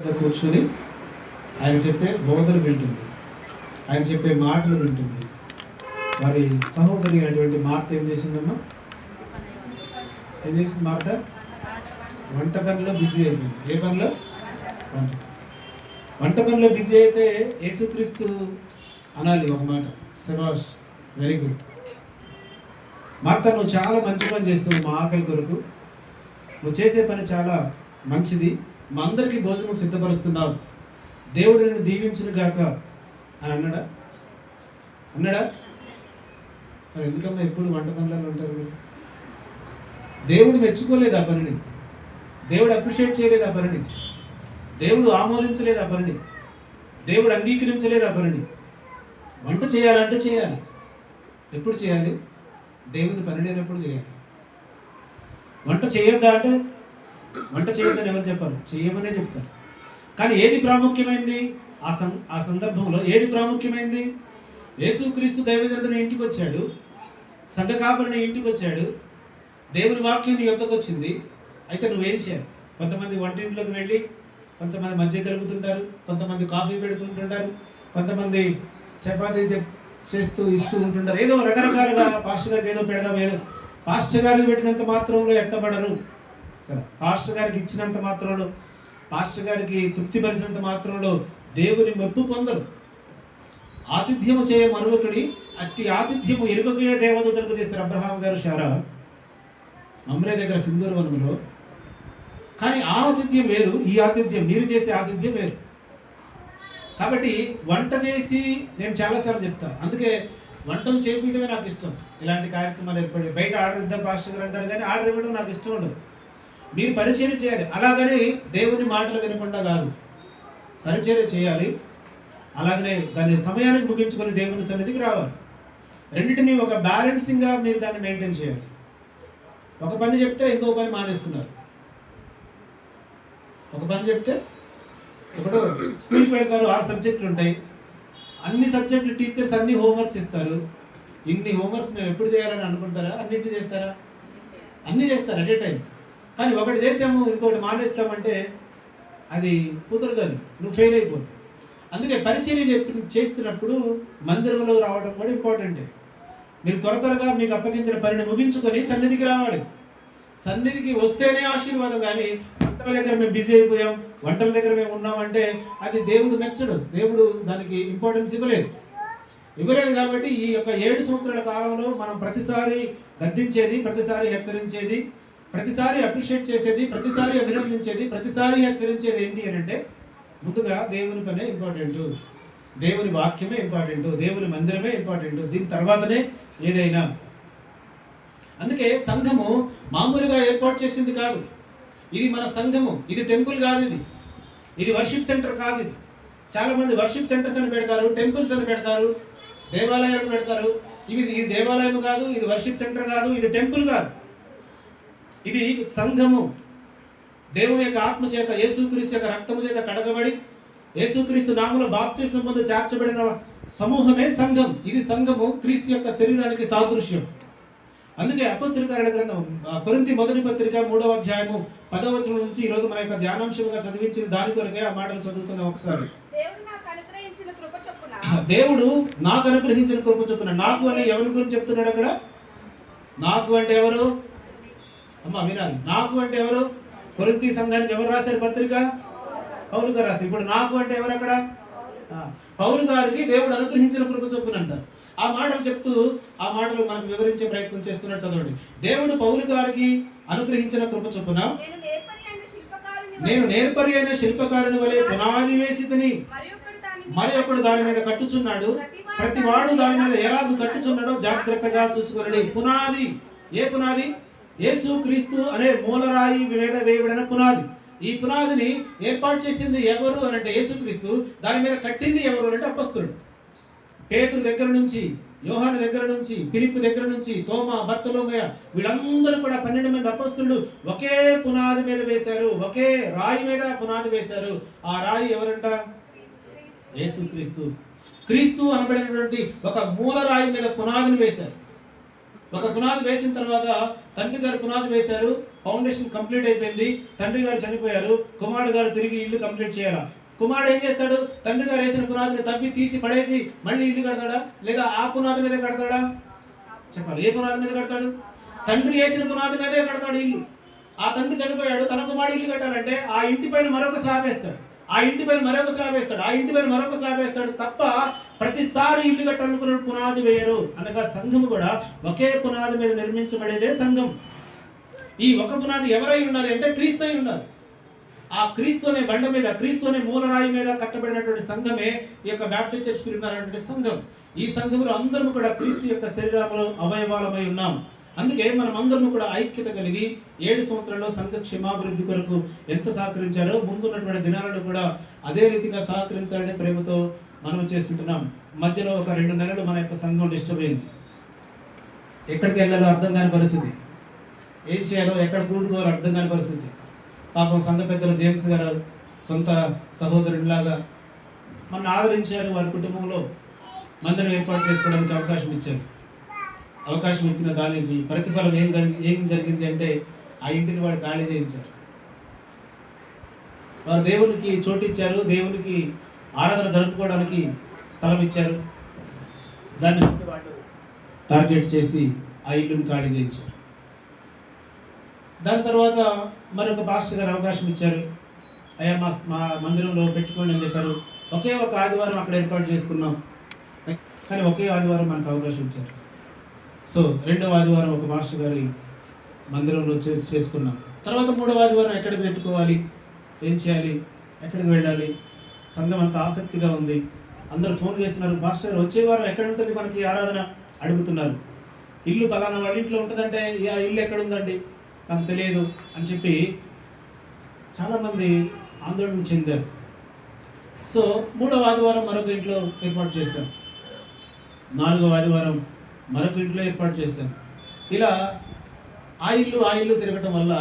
కూర్చొని ఆయన చెప్పే బోధలు వింటుంది, ఆయన చెప్పే మాటలు వింటుంది. వారి సహోదరి అయినటువంటి మార్త ఏం చేసిందమ్మా? ఏం చేసింది మార్త? వంట పనిలో బిజీ అయిపోయింది. ఏ పనిలో? వంట పనిలో బిజీ అయితే యేసుక్రీస్తు అనాలి ఒక మాట, శభాష్, వెరీ గుడ్ మార్త, నువ్వు చాలా మంచి పని చేస్తున్నావు మా ఆకలి కొరకు, నువ్వు చేసే పని చాలా మంచిది, మా అందరికీ భోజనం సిద్ధపరుస్తున్నావు, దేవుడు నిన్ను దీవించును గాక అని అన్నాడా? మరి ఎందుకమ్మా ఎప్పుడు వంట పనులలో ఉంటారు మీరు? దేవుడు మెచ్చుకోలేదు ఆ పనిని, దేవుడు అప్రిషియేట్ చేయలేదు ఆ పనిని, దేవుడు ఆమోదించలేదు ఆ పనిని, దేవుడు అంగీకరించలేదు ఆ పనిని. వంట చేయాలంటే చేయాలి. ఎప్పుడు చేయాలి? దేవుని పని లేనప్పుడు చేయాలి. వంట చేయొద్దా అంటే వంట చేయొద్దని ఎవరు చెప్పారు? చేయమనే చెప్తారు. కానీ ఏది ప్రాముఖ్యమైంది? ఆ సందర్భంలో ఏది ప్రాముఖ్యమైంది? యేసుక్రీస్తు దైవజనుడు ఇంటికి వచ్చాడు, సంఘ కాపరిని ఇంటికి వచ్చాడు, దేవుని వాక్యం నీ యొద్దకు వచ్చింది. అయితే నువ్వేం చేయాలి? కొంతమంది వంటింట్లోకి వెళ్ళి కొంతమంది మధ్య కలుపుతుంటారు, కొంతమంది కాఫీ పెడుతుంటుంటారు, కొంతమంది చపాతీ చేస్తూ ఇస్తూ ఉంటుంటారు. ఏదో రకరకాలుగా పాస్టర్ గారికి ఏదో పెడదాం, ఏదో పాస్టర్ గారికి పెట్టినంత మాత్రంలో ఎత్తపడరు కదా, పాస్టర్ గారికి ఇచ్చినంత మాత్రంలో, పాస్టర్ గారికి తృప్తిపరిచినంత మాత్రంలో దేవుని మెప్పు పొందరు. ఆతిథ్యము చేయ మరొకడి అట్టి ఆతిథ్యము ఎరుకకే దేవదూతలకు చేశారు అబ్రహాం గారు శారా మమ్రే దగ్గర సింధూర వనములో. కానీ ఆ ఆతిథ్యం వేరు, ఈ ఆతిథ్యం మీరు చేసే ఆతిథ్యం వేరు. కాబట్టి వంట చేసి నేను చాలాసార్లు చెప్తా, అందుకే వంటలు చేపించడమే నాకు ఇష్టం. ఇలాంటి కార్యక్రమాలు ఏర్పడి బయట ఆర్డర్ ఇద్దాం పాస్టర్ గారు అంటారు, కానీ ఆర్డర్ ఇవ్వడం నాకు ఇష్టం ఉండదు. మీరు పరిచర్య చేయాలి, అలాగని దేవుని మాటలు వినకుండా కాదు, పరిచర్య చేయాలి. అలాగనే దాని సమయానికి ముగించుకొని దేవుని సన్నిధికి రావాలి. రెండింటినీ ఒక బ్యాలెన్సింగ్గా మీరు దాన్ని మెయింటైన్ చేయాలి. ఒక పని చెప్తే ఇంకో పని మానేస్తున్నారు, ఒక పని చెప్తే ఇప్పుడు స్కూల్కి పెడతారు, 6 సబ్జెక్టులు ఉంటాయి, అన్ని సబ్జెక్టులు టీచర్స్ అన్ని హోంవర్క్స్ ఇస్తారు. ఇన్ని హోంవర్క్స్ మేము ఎప్పుడు చేయాలని అనుకుంటారా? అన్నింటినీ చేస్తారా? అన్నీ చేస్తారు అట్ ఏ టైం. కానీ ఒకటి చేసాము ఇంకోటి మానేస్తామంటే అది కుదరదు, అది నువ్వు ఫెయిల్ అయిపోతుంది. అందుకే పరిచర్య చేస్తున్నప్పుడు మందిరంలో రావడం కూడా ఇంపార్టెంటే. మీరు త్వరగా మీకు అప్పగించిన పనిని ముగించుకొని సన్నిధికి రావాలి. సన్నిధికి వస్తేనే ఆశీర్వాదం. కానీ వంటల దగ్గర మేము బిజీ అయిపోయాం, వంటల దగ్గర మేము ఉన్నామంటే అది దేవుడు మెచ్చడు, దేవుడు దానికి ఇంపార్టెన్స్ ఇవ్వలేదు. కాబట్టి ఈ యొక్క 7 సంవత్సరాల కాలంలో మనం ప్రతిసారి గద్దించేది, ప్రతిసారి హెచ్చరించేది, ప్రతిసారి అప్రిషియేట్ చేసేది, ప్రతిసారి అభినందించేది, ప్రతిసారి హెచ్చరించేది ఏంటి అని అంటే, ముందుగా దేవుని పనే ఇంపార్టెంట్, దేవుని వాక్యమే ఇంపార్టెంట్, దేవుని మందిరమే ఇంపార్టెంట్, దీని తర్వాతనే ఏదైనా. అందుకే సంఘము మామూలుగా ఏర్పాటు చేసింది కాదు. ఇది మన సంఘము, ఇది టెంపుల్ కాదు, ఇది వర్షిప్ సెంటర్ కాదు. ఇది చాలామంది వర్షిప్ సెంటర్స్ అని పెడతారు, టెంపుల్స్ అని పెడతారు, దేవాలయాలు పెడతారు. ఇది దేవాలయం కాదు, ఇది వర్షిప్ సెంటర్ కాదు, ఇది టెంపుల్ కాదు. ఇది సంఘము. దేవుని యొక్క ఆత్మ చేత, యేసుక్రీస్తు యొక్క రక్తము చేత కడగబడి యేసుక్రీస్తు నామములో బాప్తిస్మం పొంది చేర్చబడిన సమూహమే సంఘం. ఇది సంఘము క్రీస్తు యొక్క శరీరానికి సాదృశ్యం. అందుకే అపొస్తలుల కార్యాల గ్రంథం కొరింథీ మొదటి పత్రిక 3వ అధ్యాయము 10వ వచనం నుంచి ఈరోజు మన యొక్క ధ్యానాంశంగా చదివించిన దాని కొరకే ఆ మాటలు చదువుతున్నాం ఒకసారి. దేవుడు నాకు అనుగ్రహించిన కృప చొప్పున. నాకు అని ఎవరి గురించి చెప్తున్నాడు అక్కడ? నాకు అంటే ఎవరు? అమ్మ వినాలి. నాకు అంటే ఎవరు? కొరింథీ సంఘానికి ఎవరు రాశారు పత్రిక? పౌలు గారు రాశారు. ఇప్పుడు నాకు అంటే ఎవరు అక్కడ? పౌలు గారికి దేవుడు అనుగ్రహించిన కృప చొప్పున అంటారు. ఆ మాటలు చెప్తూ ఆ మాటలు మనకు వివరించే ప్రయత్నం చేస్తున్నాడు, చదవండి. దేవుడు పౌలు గారికి అనుగ్రహించిన కృప చొప్పున నేను నేర్పరి అయిన శిల్పకారుని వలె పునాది వేసితిని, మరి ఒకడు దాని మీద కట్టుచున్నాడు, ప్రతి వాడు దాని మీద ఎలాగూ కట్టుచున్నాడో జాగ్రత్తగా చూసుకున్నాడు. పునాది. ఏ పునాది? యేసుక్రీస్తు అనే మూలరాయి మీద వేయబడిన పునాది. ఈ పునాదిని ఏర్పాటు చేసింది ఎవరు అని అంటే యేసుక్రీస్తు. దాని మీద కట్టింది ఎవరు అంటే అపొస్తలుడు. పేతురు దగ్గర నుంచి, యోహాను దగ్గర నుంచి, ఫిలిప్పు దగ్గర నుంచి, తోమా, బర్తలోమయ, వీళ్ళందరూ కూడా 12 మంది అపొస్తలులు ఒకే పునాది మీద వేశారు, ఒకే రాయి మీద పునాది వేశారు. ఆ రాయి ఎవరంట? యేసుక్రీస్తు. క్రీస్తు అనబడినటువంటి ఒక మూలరాయి మీద పునాదిని వేశారు. ఒక పునాది వేసిన తర్వాత తండ్రి గారు పునాది వేశారు, ఫౌండేషన్ కంప్లీట్ అయిపోయింది, తండ్రి గారు చనిపోయారు, కుమారుడు గారు తిరిగి ఇల్లు కంప్లీట్ చేయాలా. కుమారుడు ఏం చేస్తాడు? తండ్రి గారు వేసిన పునాదిని తవ్వి తీసి పడేసి మళ్ళీ ఇల్లు కడతాడా, లేదా ఆ పునాది మీద కడతాడా? చెప్పాలి. ఏ పునాది మీద కడతాడు? తండ్రి వేసిన పునాది మీదే కడతాడు ఇల్లు. ఆ తండ్రి చనిపోయాడు, తన కుమారుడు ఇల్లు కట్టాలంటే ఆ ఇంటి పైన మరొక స్లాబ్ వేస్తాడు, ఆ ఇంటి పైన మరొక స్లాబ్ వేస్తాడు, ఆ ఇంటి పైన మరొక స్లాబ్ వేస్తాడు తప్ప ప్రతిసారి ఇల్లు కట్టాలనుకున్న పునాది వేయరు. అనగా సంఘము కూడా ఒకే పునాది మీద నిర్మించబడేదే సంఘం. ఈ ఒక పునాది ఎవరై ఉండాలి అంటే క్రీస్తు అయి ఉండాలి. ఆ క్రీస్తు అనే బండ మీద, క్రీస్తు అనే మూలరాయి మీద కట్టబడినటువంటి సంఘమే ఈ యొక్క బ్యాప్టిస్ట్ చర్చ్ ఫిలిప్ అనేటువంటి సంఘం. ఈ సంఘంలో అందరం కూడా క్రీస్తు యొక్క శరీరంలో అవయవాలమై ఉన్నాం. అందుకే మనం అందరం కూడా ఐక్యత కలిగి 7 సంవత్సరాల్లో సంఘ క్షేమాభివృద్ధి కొరకు ఎంత సహకరించారో ముందున్నటువంటి దినాలను కూడా అదే రీతిగా సహకరించాలనే ప్రేమతో మనం చేస్తుంటున్నాం. మధ్యలో ఒక 2 నెలలు మన యొక్క సంఘం డిస్టర్బ్ అయింది. ఎక్కడికి వెళ్ళాలో అర్థం కాని పరిస్థితి, ఏం చేయాలో ఎక్కడ కూడుకోవాలో అర్థం కాని పరిస్థితి. పాపం సంఘ పెద్దలు జేమ్స్ గారు సొంత సహోదరుడిలాగా మన ఆదరించారు. వారి కుటుంబంలో మందిరం ఏర్పాటు చేసుకోవడానికి అవకాశం ఇచ్చిన దానికి ప్రతిఫలం ఏం జరిగింది అంటే ఆ ఇంటిని వాడు ఖాళీ చేయించారు. వారు దేవునికి చోటిచ్చారు, దేవునికి ఆరాధన జరుపుకోవడానికి స్థలం ఇచ్చారు. దాన్ని వాళ్ళు టార్గెట్ చేసి ఆ ఇల్లుని ఖాళీ చేయించారు. దాని తర్వాత మరొక పాస్టర్ గారు అవకాశం ఇచ్చారు. అయ్యా మా మందిరంలో పెట్టుకోండి అని చెప్పారు. ఒకే ఒక ఆదివారం అక్కడ ఏర్పాటు చేసుకున్నాం, కానీ ఒకే ఆదివారం మనకు అవకాశం ఇచ్చారు. సో 2వ ఆదివారం ఒక మాస్టర్ గారి మందిరంలో చేసుకున్నాం. తర్వాత 3వ ఆదివారం ఎక్కడికి పెట్టుకోవాలి, ఏం చేయాలి, ఎక్కడికి వెళ్ళాలి, సంఘం అంత ఆసక్తిగా ఉంది. అందరూ ఫోన్ చేస్తున్నారు, మాస్టర్ వచ్చే వారం ఎక్కడ ఉంటుంది మనకి ఆరాధన అడుగుతున్నారు. ఇల్లు పలానా వాళ్ళ ఇంట్లో ఉంటుందంటే ఆ ఇల్లు ఎక్కడ ఉందండి నాకు తెలియదు అని చెప్పి చాలామంది ఆందోళన చెందారు. సో 3వ ఆదివారం మరొక ఇంట్లో ఏర్పాటు చేశాం, 4వ ఆదివారం మరొక ఇంట్లో ఏర్పాటు చేశాం. ఇలా ఆ ఇల్లు తిరగటం వల్ల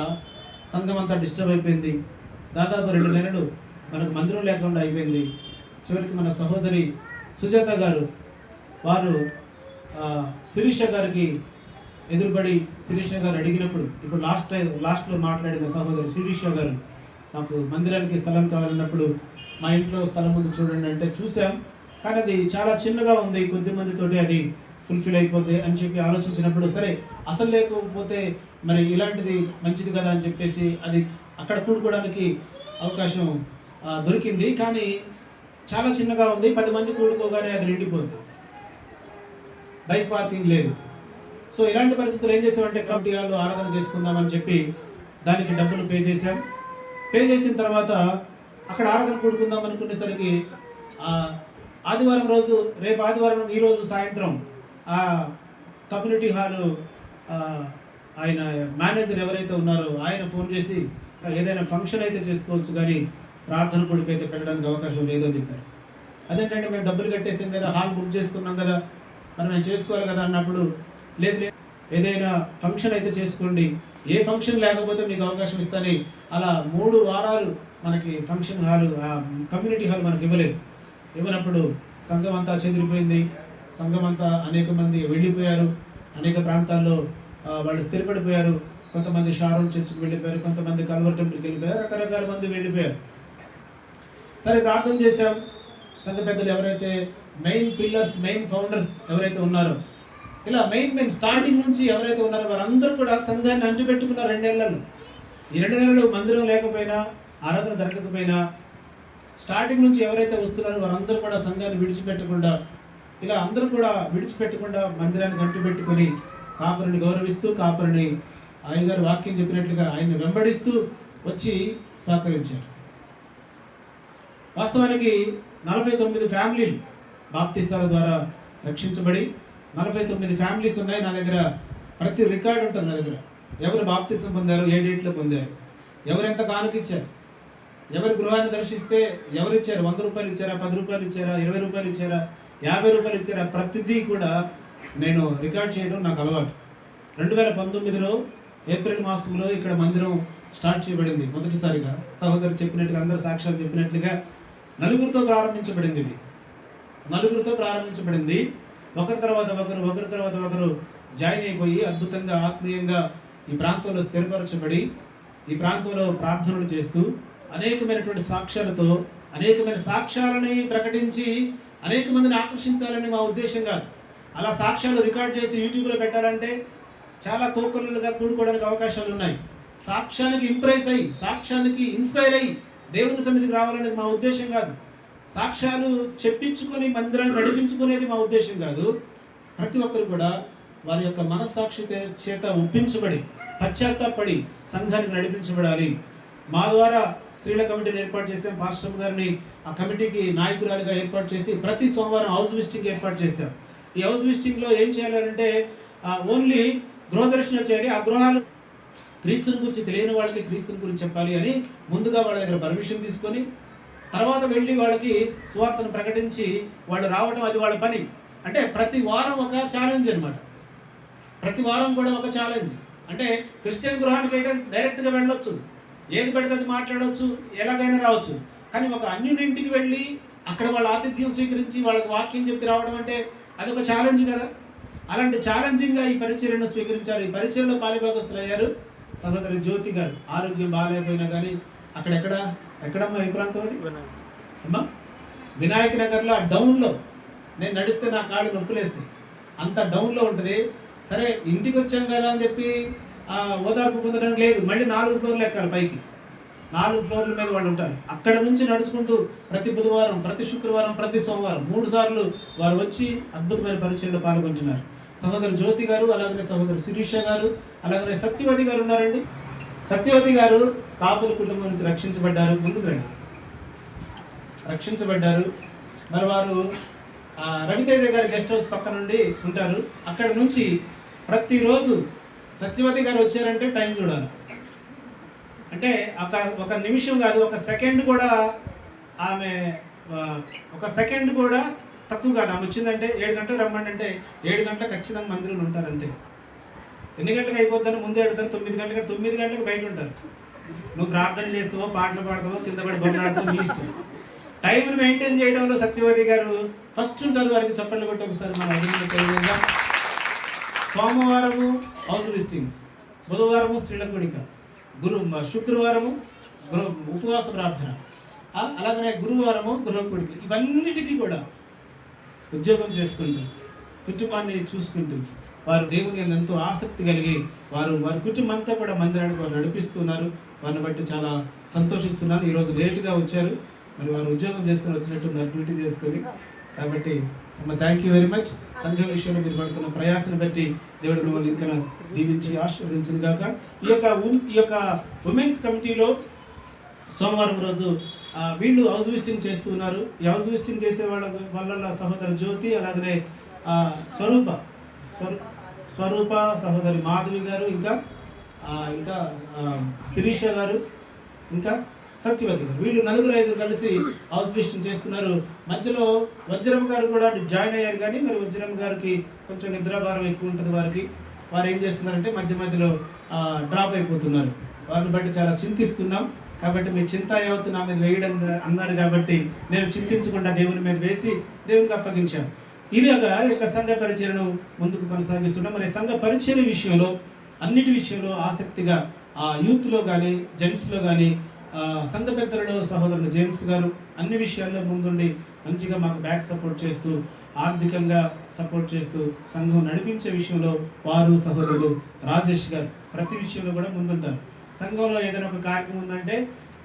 సంఘం అంతా డిస్టర్బ్ అయిపోయింది. దాదాపు 2 నెలలు మనకు మందిరం లేకుండా అయిపోయింది. చివరికి మన సహోదరి సుజాత గారు వారు శిరీష గారికి ఎదురుపడి శిరీష గారు అడిగినప్పుడు, ఇప్పుడు లాస్ట్లో మాట్లాడిన సహోదరి శిరీష గారు నాకు మందిరానికి స్థలం కావాలన్నప్పుడు మా ఇంట్లో స్థలం ఉంది చూడండి అంటే చూసాం, కానీ అది చాలా చిన్నగా ఉంది, కొద్ది మందితోటి అది ఫుల్ఫిల్ అయిపోద్ది అని చెప్పి ఆలోచించినప్పుడు సరే అసలు లేకపోతే మరి ఇలాంటిది మంచిది కదా అని చెప్పేసి అది అక్కడ కూడుకోవడానికి అవకాశం దొరికింది. కానీ చాలా చిన్నగా ఉంది, 10 మంది కూడుకోగానే అది నిండిపోద్ది, బైక్ పార్కింగ్ లేదు. సో ఇలాంటి పరిస్థితులు ఏం చేసామంటే కమిటీ హాల్లో ఆరాధన చేసుకుందామని చెప్పి దానికి డబ్బులు పే చేసాం. పే చేసిన తర్వాత అక్కడ ఆరాధన కూడుకుందాం అనుకునేసరికి ఆదివారం రోజు, రేపు ఆదివారం ఈరోజు సాయంత్రం ఆ కమ్యూనిటీ హాలు ఆయన మేనేజర్ ఎవరైతే ఉన్నారో ఆయన ఫోన్ చేసి ఏదైనా ఫంక్షన్ అయితే చేసుకోవచ్చు కానీ ప్రార్థన కొడుకు అయితే పెట్టడానికి అవకాశం లేదని చెప్పారు. అదేంటంటే మేము డబ్బులు కట్టేసాం కదా, హాల్ బుక్ చేసుకున్నాం కదా, మరి మేము చేసుకోవాలి కదా అన్నప్పుడు లేదు ఏదైనా ఫంక్షన్ అయితే చేసుకోండి, ఏ ఫంక్షన్ లేకపోతే మీకు అవకాశం ఇస్తాను. అలా 3 వారాలు మనకి ఫంక్షన్ హాలు కమ్యూనిటీ హాల్ మనకి ఇవ్వనప్పుడు సంఘం అంతా చెదిరిపోయింది. సంఘం అంతా అనేక మంది వెళ్ళిపోయారు, అనేక ప్రాంతాల్లో వాళ్ళు స్థిరపడిపోయారు. కొంతమంది షారోన్ చర్చికి వెళ్ళిపోయారు, కొంతమంది కల్వర్ టెంపుల్కి వెళ్ళిపోయారు, రకరకాల మంది వెళ్ళిపోయారు. సరే ప్రార్థన చేశాం. సంఘ పెద్దలు ఎవరైతే మెయిన్ పిల్లర్స్, మెయిన్ ఫౌండర్స్ ఎవరైతే ఉన్నారో, ఇలా మెయిన్ స్టార్టింగ్ నుంచి ఎవరైతే ఉన్నారో వారందరూ కూడా సంఘాన్ని అంటిపెట్టుకున్నారు 2 నెలల్లో. ఈ 2 నెలలు మందిరం లేకపోయినా, ఆరాధన జరగకపోయినా, స్టార్టింగ్ నుంచి ఎవరైతే వస్తున్నారో వారందరూ కూడా సంఘాన్ని విడిచిపెట్టకుండా, ఇలా అందరూ కూడా విడిచిపెట్టకుండా మందిరాన్ని అంటిపెట్టుకొని కాపరిని గౌరవిస్తూ, కాపరిని అయ్యగారు వాక్యం చెప్పినట్లుగా ఆయన్ని వెంబడిస్తూ వచ్చి సహకరించారు. వాస్తవానికి 49 ఫ్యామిలీలు బాప్తిస్తాల ద్వారా రక్షించబడి 49 ఫ్యామిలీస్ ఉన్నాయి నా దగ్గర. ప్రతి రికార్డు ఉంటుంది నా దగ్గర. ఎవరు బాప్తిసం పొందారు, ఏ డేట్లో పొందారు, ఎవరు ఎంత కానుకిచ్చారు, ఎవరి గృహాన్ని దర్శిస్తే ఎవరు ఇచ్చారు, 100 రూపాయలు ఇచ్చారా, 10 రూపాయలు ఇచ్చారా, 20 రూపాయలు ఇచ్చారా, 50 రూపాయలు ఇచ్చారా, ప్రతిదీ కూడా నేను రికార్డ్ చేయడం నాకు అలవాటు. 2019లో ఏప్రిల్ మాసంలో ఇక్కడ మందిరం స్టార్ట్ చేయబడింది మొదటిసారిగా. సహోదరు చెప్పినట్టుగా, అందరు సాక్ష్యాలు చెప్పినట్లుగా నలుగురితో ప్రారంభించబడింది. ఒకరి తర్వాత ఒకరు జాయిన్ అయిపోయి అద్భుతంగా ఆత్మీయంగా ఈ ప్రాంతంలో స్థిరపరచబడి ఈ ప్రాంతంలో ప్రార్థనలు చేస్తూ అనేకమైనటువంటి సాక్ష్యాలతో అనేకమైన సాక్ష్యాలని ప్రకటించి అనేక మందిని ఆకర్షించాలని మా ఉద్దేశం కాదు. అలా సాక్ష్యాలు రికార్డ్ చేసి యూట్యూబ్లో పెట్టాలంటే చాలా కోకొల్లుగా కూడుకోవడానికి అవకాశాలు ఉన్నాయి. సాక్ష్యానికి ఇంప్రెస్ అయ్యి, సాక్ష్యానికి ఇన్స్పైర్ అయ్యి దేవుని సన్నిధికి రావాలనేది మా ఉద్దేశం కాదు. సాక్ష్యాలు చెప్పించుకొని మందిరాన్ని నడిపించుకునేది మా ఉద్దేశం కాదు. ప్రతి ఒక్కరు కూడా వారి యొక్క మనస్సాక్షి చేత ఒప్పించబడి పశ్చాత్తాపడి సంఘానికి నడిపించబడాలి. మా ద్వారా స్త్రీల కమిటీని ఏర్పాటు చేసాం. పాస్టర్ గారిని ఆ కమిటీకి నాయకురాలిగా ఏర్పాటు చేసి ప్రతి సోమవారం హౌస్ విజిటింగ్ ఏర్పాటు చేశాం. ఈ హౌస్ విజిటింగ్లో ఏం చేయాలంటే ఓన్లీ గృహదర్శనం చేయాలి. ఆ గృహాలు క్రీస్తుని గురించి తెలియని వాళ్ళకి క్రీస్తుని గురించి చెప్పాలి అని ముందుగా వాళ్ళ దగ్గర పర్మిషన్ తీసుకొని తర్వాత వెళ్ళి వాళ్ళకి సువార్తను ప్రకటించి వాళ్ళు రావడం అది వాళ్ళ పని. అంటే ప్రతి వారం ఒక ఛాలెంజ్ అనమాట. ప్రతి వారం కూడా ఒక ఛాలెంజ్. అంటే క్రిస్టియన్ గృహానికి అయితే డైరెక్ట్గా వెళ్ళొచ్చు, ఏది పడితే అది మాట్లాడవచ్చు, ఎలాగైనా రావచ్చు. కానీ ఒక అన్యునింటికి వెళ్ళి అక్కడ వాళ్ళ ఆతిథ్యం స్వీకరించి వాళ్ళకి వాక్యం చెప్పి రావడం అంటే అది ఒక ఛాలెంజ్ కదా. అలాంటి ఛాలెంజింగ్గా ఈ పరిచర్యను స్వీకరించారు. ఈ పరిచర్యలో పాలిభాగస్తులు అయ్యారు సహోదరి జ్యోతి గారు. ఆరోగ్యం బాగాలేకపోయినా కానీ ఎక్కడమ్మా ఈ ప్రాంతం అది అమ్మా వినాయక నగర్లో ఆ డౌన్లో నేను నడిస్తే నా కాళ్ళు నొప్పులేస్తాయి, అంత డౌన్లో ఉంటుంది. సరే ఇంటికి వచ్చాం కదా అని చెప్పి ఓదార్పు పొందడం లేదు. మళ్ళీ 4 ఫ్లోర్లు ఎక్కాలి పైకి. 4 ఫ్లోర్ల మీద వాళ్ళు ఉంటారు. అక్కడ నుంచి నడుచుకుంటూ ప్రతి బుధవారం, ప్రతి శుక్రవారం, ప్రతి సోమవారం 3 సార్లు వారు వచ్చి అద్భుతమైన పరిచయంలో పాల్గొంటున్నారు. సహోదరు జ్యోతి గారు, అలాగనే సహోదరు శిరీష గారు, అలాగనే సత్యవతి గారు ఉన్నారండి. సత్యవతి గారు కాపుల కుటుంబం నుంచి రక్షించబడ్డారు. ముందుకు రండి. రక్షించబడ్డారు. మరి వారు రవితేజ గారి గెస్ట్ హౌస్ పక్క నుండి ఉంటారు. అక్కడ నుంచి ప్రతిరోజు సత్యవతి గారు వచ్చారంటే టైం చూడాలి. అంటే ఒక నిమిషం కాదు, ఒక సెకండ్ కూడా ఆమె ఒక సెకండ్ కూడా తక్కువ కాదు. ఆమె వచ్చిందంటే 7 గంటలకు రమ్మండి అంటే 7 గంటలకు ఖచ్చితంగా మందిరంలో ఉంటారు. అంతే. ఎన్ని గంటలకు అయిపోతాను ముందే అడుగుతారు. 9 గంటలకు బయట ఉంటారు. నువ్వు ప్రార్థన చేస్తావో, పాటలు పాడతావో, కింద పడి బొమ్మలాడతావో నీ ఇష్టం. టైంను మెయింటైన్ చేయడంలో సత్యవతి గారు ఫస్ట్ ఉంటారు. వారికి చప్పట్లు కొట్టి ఒకసారి మన అభినందన. సోమవారము హౌస్ విజిటింగ్స్, బుధవారము స్త్రీల కూడిక, శుక్రవారము ఉపవాస ప్రార్థన, అలాగనే గురువారము గృహ కూడిక. ఇవన్నిటికీ కూడా ఉద్యోగం చేసుకుంటూ కుటుంబాన్ని చూసుకుంటూ వారు దేవుని ఎంతో ఆసక్తి కలిగి వారి కుటుంబం అంతా కూడా మందిరానికి వారు నడిపిస్తున్నారు. వారిని బట్టి చాలా సంతోషిస్తున్నాను. ఈరోజు లేటుగా వచ్చారు. మరి వారు ఉద్యోగం చేసుకొని వచ్చినట్టు డ్యూటీ చేసుకొని. కాబట్టి థ్యాంక్ యూ వెరీ మచ్. సంఘం విషయంలో మీరు పడుతున్న ప్రయాసను బట్టి దేవుడు మిమ్మల్ని ఇంకా దీవించి ఆశీర్వదించింది కాక. ఈ యొక్క ఉమెన్స్ కమిటీలో సోమవారం రోజు వీళ్ళు హౌస్ విజిటింగ్ చేస్తున్నారు. ఈ హౌస్ విజిటింగ్ చేసే వాళ్ళ సహోదరు జ్యోతి, అలాగనే స్వరూప సహోదరి మాధవి గారు, ఇంకా శిరీష గారు, ఇంకా సత్యవతి గారు. వీళ్ళు 4-5 కలిసి హౌస్ విజిటింగ్ చేస్తున్నారు. మధ్యలో వజ్రం గారు కూడా జాయిన్ అయ్యారు. కానీ మరి వజ్రం గారికి కొంచెం నిద్రాభారం ఎక్కువ ఉంటుంది. వారు ఏం చేస్తున్నారంటే మధ్యలో డ్రాప్ అయిపోతున్నారు. వారిని బట్టి చాలా చింతిస్తున్నాం. కాబట్టి మీ చింత యావత్తు నా మీద వేయడం అన్నారు. కాబట్టి నేను చింతించకుండా దేవుని మీద వేసి దేవునికి అప్పగించాను. ఇలాగా యొక్క సంఘ పరిచయను ముందుకు కొనసాగిస్తున్నాం. మరి సంఘ పరిచయ విషయంలో అన్నిటి విషయంలో ఆసక్తిగా యూత్లో కానీ జెంట్స్లో కానీ సంఘ పెద్దలలో సహోదరుడు జేమ్స్ గారు అన్ని విషయాల్లో ముందుండి మంచిగా మాకు బ్యాక్ సపోర్ట్ చేస్తూ ఆర్థికంగా సపోర్ట్ చేస్తూ సంఘం నడిపించే విషయంలో వారు సహోదరుడు రాజేష్ గారు ప్రతి విషయంలో కూడా ముందుంటారు. సంఘంలో ఏదైనా ఒక కార్యక్రమం ఉందంటే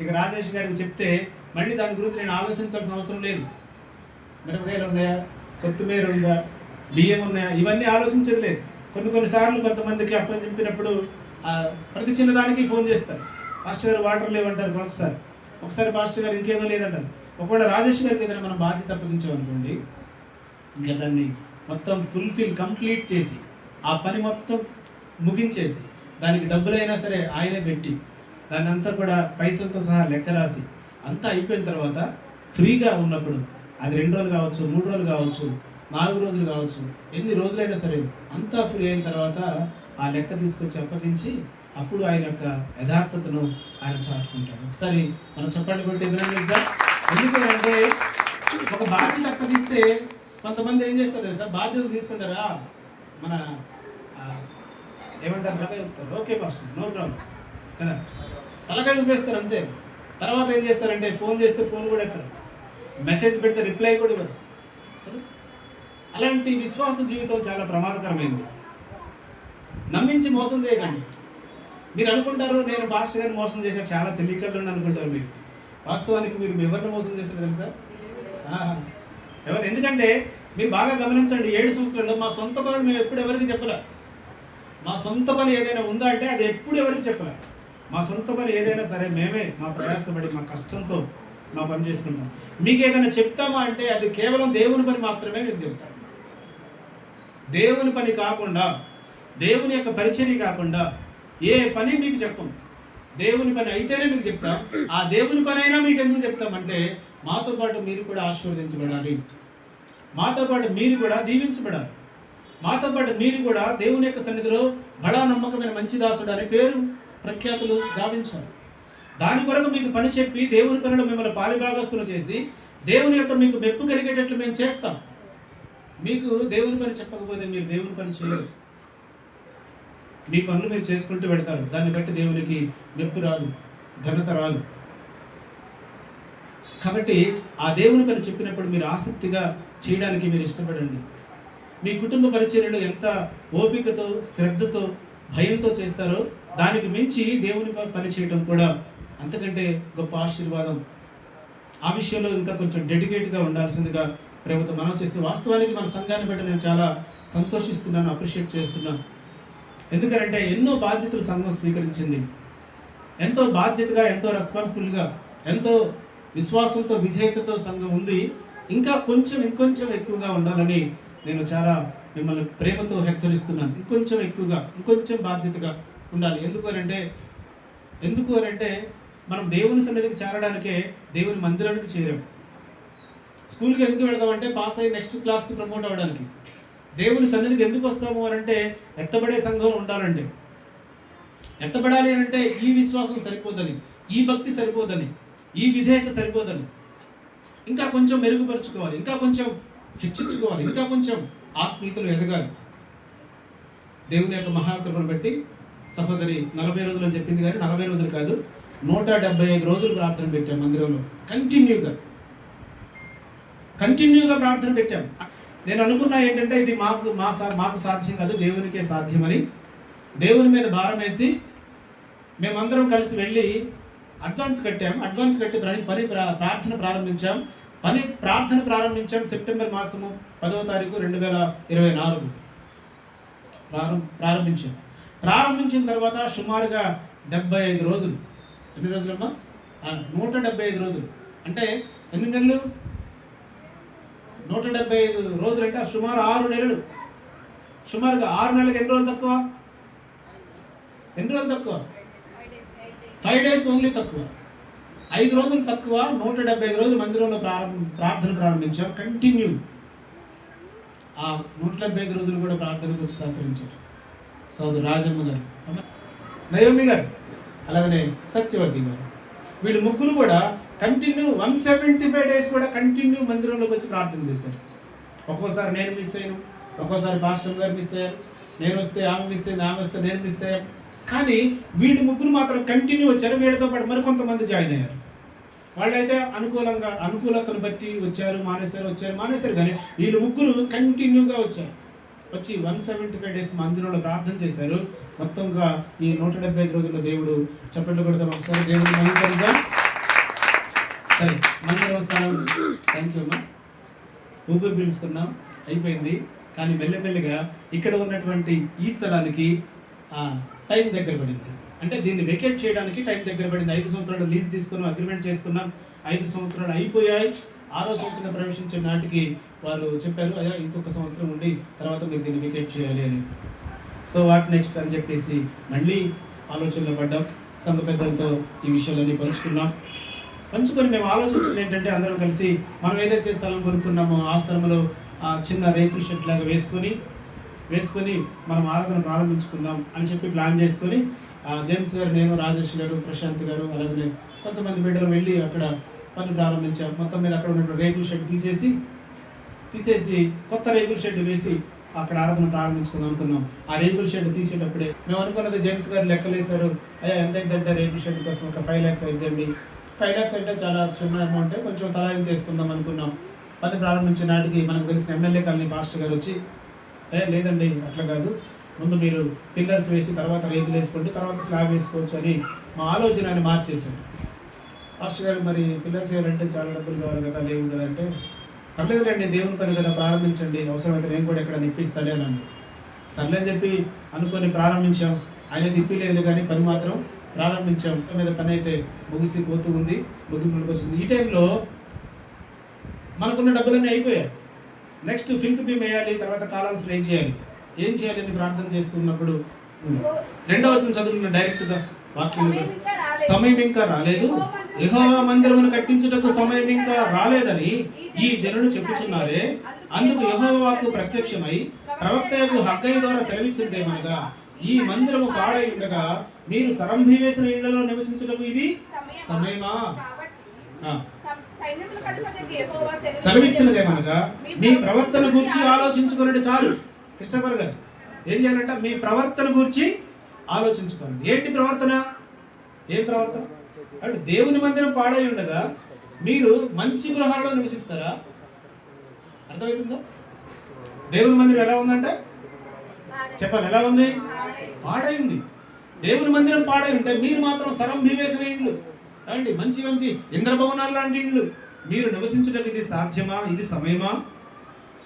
ఇక రాజేష్ గారికి చెప్తే మళ్ళీ దాని గురించి నేను ఆలోచించాల్సిన అవసరం లేదు. మిరపకాయలు ఉన్నాయా, కొత్తిమీర ఉందా, బియ్యం ఉన్నాయా, ఇవన్నీ ఆలోచించేది లేదు. కొన్నిసార్లు కొంతమందికి అప్పని చెప్పినప్పుడు ప్రతి చిన్నదానికి ఫోన్ చేస్తారు. పాస్టర్ గారు వాటర్ లేవంటారు. ఒకసారి పాస్టర్ గారు ఇంకేదో లేదంటారు. ఒకవేళ రాజేష్ గారికి ఏదైనా మనం బాధ్యత అప్పగించామనుకోండి, ఇంకా దాన్ని మొత్తం కంప్లీట్ చేసి ఆ పని మొత్తం ముగించేసి దానికి డబ్బులైనా సరే ఆయనే పెట్టి దాన్ని అంతా కూడా పైసలతో సహా లెక్క రాసి అంతా అయిపోయిన తర్వాత ఫ్రీగా ఉన్నప్పుడు అది 2 రోజులు కావచ్చు, 3 రోజులు కావచ్చు, 4 రోజులు కావచ్చు, ఎన్ని రోజులైనా సరే అంతా ఫ్రీ అయిన తర్వాత ఆ లెక్క తీసుకొచ్చి అప్పగించి అప్పుడు ఆయన యొక్క యథార్థతను ఆయన చాటుకుంటాడు. ఒకసారి మనం చెప్పండి కొట్టి ఎదురంగా. ఎందుకంటే ఒక బాధ్యత అప్పగిస్తే కొంతమంది ఏం చేస్తారు సార్, బాధ్యతలు తీసుకుంటారా, మన ఏమంటారు, తలకాయ ఊపుతారు. ఓకే పాస్టర్, నో ప్రాబ్లం కదా, తలకాయ ఊపేస్తారు అంతే. తర్వాత ఏం చేస్తారంటే ఫోన్ చేస్తే ఫోన్ కూడా ఎత్తారు, మెసేజ్ పెడితే రిప్లై కూడా ఇవ్వరు. అలాంటి విశ్వాస జీవితం చాలా ప్రమాదకరమైంది. నమ్మించి మోసం చేయకండి. మీరు అనుకుంటారు నేను పాస్టర్ గారిని మోసం చేసే చాలా తెలియకలు అనుకుంటారు మీరు. వాస్తవానికి మీరు ఎవరిని మోసం చేస్తారు తెలుసా? ఎవరు? ఎందుకంటే మీరు బాగా గమనించండి, 7 సంవత్సరాల్లో మా సొంత పనులు మేము ఎప్పుడు ఎవరికి చెప్పలే. మా సొంత పని ఏదైనా ఉందా అంటే అది ఎప్పుడు ఎవరికి చెప్పలే. మా సొంత పని ఏదైనా సరే మేమే మా ప్రయాసపడి మా కష్టంతో మా పని చేసుకుంటాం. మీకు ఏదైనా చెప్తామా అంటే అది కేవలం దేవుని పని మాత్రమే మీకు చెప్తాం. దేవుని పని కాకుండా, దేవుని యొక్క పరిచర్య కాకుండా ఏ పని మీకు చెప్పం. దేవుని పని అయితేనే మీకు చెప్తాం. ఆ దేవుని పని అయినా మీకు ఎందుకు చెప్తామంటే మాతో పాటు మీరు కూడా ఆశీర్వదించబడాలి, మాతో పాటు మీరు కూడా దీవించబడాలి, మాతో పాటు మీరు కూడా దేవుని యొక్క సన్నిధిలో బడా నమ్మకమైన మంచి దాసుడు అనే పేరు ప్రఖ్యాతులు గావించాలి. దాని కొరకు మీకు పని చెప్పి దేవుని పనిలో మిమ్మల్ని పాలిభాగస్తులు చేసి దేవుని యొక్క మీకు మెప్పు కలిగేటట్లు మేము చేస్తాం. మీకు దేవుని పని చెప్పకపోతే మీరు దేవుని పని చేయరు. మీ పనులు మీరు చేసుకుంటూ పెడతారు. దాన్ని బట్టి దేవునికి మెప్పు రాదు, ఘనత రాదు. కాబట్టి ఆ దేవుని పని చెప్పినప్పుడు మీరు ఆసక్తిగా చేయడానికి మీరు ఇష్టపడండి. మీ కుటుంబ పరిచర్యలు ఎంత ఓపికతో, శ్రద్ధతో, భయంతో చేస్తారో దానికి మించి దేవుని పని చేయడం కూడా అంతకంటే గొప్ప ఆశీర్వాదం. ఆ విషయంలో ఇంకా కొంచెం డెడికేట్గా ఉండాల్సిందిగా ప్రభుత్వం మనం చేస్తే, వాస్తవానికి మన సంఘాన్ని బట్టి నేను చాలా సంతోషిస్తున్నాను, అప్రిషియేట్ చేస్తున్నాను. ఎందుకంటే ఎన్నో బాధ్యతలు సంఘం స్వీకరించింది. ఎంతో బాధ్యతగా, ఎంతో రెస్పాన్సిబుల్గా, ఎంతో విశ్వాసంతో, విధేయతతో సంఘం ఉంది. ఇంకా ఇంకొంచెం ఎక్కువగా ఉండాలని నేను చాలా మిమ్మల్ని ప్రేమతో హెచ్చరిస్తున్నాను. ఇంకొంచెం ఎక్కువగా, ఇంకొంచెం బాధ్యతగా ఉండాలి. ఎందుకు అనంటే మనం దేవుని సన్నిధికి చేరడానికే దేవుని మందిరానికి చేరాం. స్కూల్కి ఎందుకు వెళదామంటే పాస్ అయ్యి నెక్స్ట్ క్లాస్కి ప్రమోట్ అవ్వడానికి. దేవుని సన్నిధికి ఎందుకు వస్తాము అనంటే ఎత్తబడే సంఘం ఉండాలంటే, ఎత్తబడాలి అనంటే ఈ విశ్వాసం సరిపోదని, ఈ భక్తి సరిపోదని, ఈ విధేయత సరిపోదని, ఇంకా కొంచెం మెరుగుపరుచుకోవాలి, ఇంకా కొంచెం హెచ్చించుకోవాలి, ఇంకా కొంచెం ఆత్మీయతలు ఎదగాలి. దేవుని యొక్క మహాకృపను బట్టి సహోదరి 40 రోజులు అని చెప్పింది, కానీ 40 రోజులు కాదు, 175 రోజులు ప్రార్థన పెట్టాం మందిరంలో. కంటిన్యూగా ప్రార్థన పెట్టాం. నేను అనుకున్నా ఏంటంటే ఇది మాకు సాధ్యం కాదు, దేవునికే సాధ్యమని దేవుని మీద భారం వేసి మేమందరం కలిసి వెళ్ళి అడ్వాన్స్ కట్టి ప్రార్థన ప్రారంభించాం. సెప్టెంబర్ మాసము 10వ తారీఖు 2024 ప్రారంభించిన తర్వాత సుమారుగా 75 రోజులు. ఎన్ని రోజులమ్మా? 175 రోజులు. అంటే ఎన్ని నెలలు? 175 రోజులు అంటే సుమారు 6 నెలలు. సుమారుగా 6 నెలలకు ఎన్ని రోజులు తక్కువ? 5 days ఓన్లీ తక్కువ. 5 రోజులు తక్కువ. 175 రోజులు మందిరంలో ప్రార్థన ప్రారంభించాం. కంటిన్యూ ఆ 175 రోజులు కూడా ప్రార్థనకు వచ్చి సహకరించారు సోదరు రాజమ్మ గారు, నయోమి గారు, అలాగనే సత్యవతి గారు. వీళ్ళు ముగ్గురు కూడా కంటిన్యూ 175 days కూడా కంటిన్యూ మందిరంలోకి వచ్చి ప్రార్థన చేశారు. ఒక్కోసారి నేను మిస్ అయ్యాను, ఒక్కోసారి పాస్టర్ గారు మిస్ అయ్యారు, నేను వస్తే ఆమె మిస్ అయింది, ఆమె వస్తే నేను మిస్ అయ్యాను. కానీ వీళ్ళు ముగ్గురు మాత్రం కంటిన్యూ వచ్చారు. వీళ్ళతో పాటు మరికొంతమంది జాయిన్ అయ్యారు. వాళ్ళైతే అనుకూలతను బట్టి వచ్చారు, మానేశారు. కానీ వీళ్ళు ముగ్గురు కంటిన్యూగా వచ్చి 175 days మందిరంలో ప్రార్థన చేశారు. మొత్తంగా ఈ 175 రోజుల్లో దేవుడు చప్పట్లు కొడతాం ఒకసారి, దేవుడు మహిమపరుద్దాం. సరే, మందిరం స్థానం థ్యాంక్ యూ అమ్మా. ఊపిరి పీల్చుకున్నాం, అయిపోయింది. కానీ మెల్లమెల్లిగా ఇక్కడ ఉన్నటువంటి ఈ స్థలానికి టైం దగ్గర పడింది. అంటే దీన్ని వెకేట్ చేయడానికి టైం దగ్గర పడింది. 5 సంవత్సరాలు లీజ్ తీసుకున్నాం, అగ్రిమెంట్ చేసుకున్నాం. 5 సంవత్సరాలు అయిపోయాయి. 6వ సంవత్సరం ప్రవేశించే నాటికి వాళ్ళు చెప్పారు, అయ్యా ఇంకొక సంవత్సరం ఉండి తర్వాత మీరు దీన్ని వెకేట్ చేయాలి అని. సో వాట్ నెక్స్ట్ అని చెప్పేసి మళ్ళీ ఆలోచనలో పడ్డాం. సంఘ పెద్దలతో ఈ విషయాలన్నీ పంచుకొని మేము ఆలోచించింది ఏంటంటే అందరం కలిసి మనం ఏదైతే స్థలం కొనుక్కున్నామో ఆ స్థలంలో చిన్న రేకుల షెడ్ లాగా వేసుకొని మనం ఆరాధన ప్రారంభించుకుందాం అని చెప్పి ప్లాన్ చేసుకొని జేమ్స్ గారు, నేను, రాజేష్ గారు, ప్రశాంత్ గారు, అలాగే కొంతమంది బిడ్డలు వెళ్ళి అక్కడ పని ప్రారంభించాం. మొత్తం మీద అక్కడ ఉన్నటువంటి రేకుల షెడ్ తీసేసి కొత్త రేకుల షెడ్ వేసి అక్కడ ఆరాధన ప్రారంభించుకుందాం అనుకున్నాం. ఆ రేకుల షెడ్ తీసేటప్పుడే మేము అనుకున్నది జేమ్స్ గారు లెక్కలేశారు. అయ్యా ఎంతైందంటే రేకుల షెడ్ కోసం ఒక 5 lakhs అయిద్దండి. 5 lakhs అంటే చాలా చిన్న అమౌంటే, కొంచెం తలాయం తీసుకుందాం అనుకున్నాం. పని ప్రారంభించే నాటికి మనకు తెలిసిన ఎమ్మెల్యే కాలనీ పాస్టర్ గారు వచ్చి, లేదండి అట్లా కాదు, ముందు మీరు పిల్లర్స్ వేసి తర్వాత రేకులు వేసుకోండి, తర్వాత స్లాబ్ వేసుకోవచ్చు అని మా ఆలోచన ఆయన మార్చేశాడు. పాస్టర్ గారు మరి పిల్లర్స్ వేయాలంటే చాలా డబ్బులు కావాలి కదా, లేవు కదా అంటే, పర్లేదులేండి దేవుని పని కదా ప్రారంభించండి, అవసరమైతే నేను కూడా ఎక్కడ నిప్పిస్తానే అన్నాను. సర్లే అని చెప్పి అనుకొని ప్రారంభించాం. ఆయన తిప్పిలేదు కానీ పని మాత్రం ప్రారంభించాం. మీద పని అయితే ముగిసిపోతూ ఉంది, ముగింపులకు వచ్చింది. ఈ టైంలో మనకున్న డబ్బులన్నీ అయిపోయాయి. నెక్స్ట్ ఫిల్త్ బీమ్ వేయాలి, తర్వాత కాలాల్సి ఏం చేయాలి, ఏం చేయాలి అని ప్రార్థన చేస్తున్నప్పుడు 2వ వచనం చదువుకున్న డైరెక్ట్గా వాక్యంలో, సమయం ఇంకా రాలేదు, యెహోవా మందిరమును కట్టించుటకు సమయం ఇంకా రాలేదని ఈ జనులు చెప్పుచున్నారే, అందుకు యెహోవా వాక్కు ప్రత్యక్షమై ప్రవక్తయకు హగ్గయి ద్వారా సెలవిచ్చినదేమనగా, ఈ మందిరము పాడై ఉండగా మీరు సరంభి వేసిన ఇళ్లలో నివసించుటకు ఇది సమయమా? సెలవిచ్చినదేమనగా మీ ప్రవర్తన గురించి ఆలోచించుకున్నది చాలు. క్రిస్టఫర్ గారు ఏం చేయాలంట? మీ ప్రవర్తన గురించి ఆలోచించుకోండి. ఏంటి ప్రవర్తన? ఏం ప్రవర్తన అంటే దేవుని మందిరం పాడై ఉండగా మీరు మంచి గృహాలలో నివసిస్తారా? అర్థమవుతుందా? దేవుని మందిరం ఎలా ఉందంటే చెప్పాలి, ఎలా ఉంది? పాడై ఉంది. దేవుని మందిరం పాడై ఉంటే మీరు మాత్రం సరంభి వేసిన ఇండ్లు అండి, మంచి మంచి ఇంద్రభవనాలు లాంటి ఇండ్లు మీరు నివసించడానికి ఇది సాధ్యమా? ఇది సమయమా?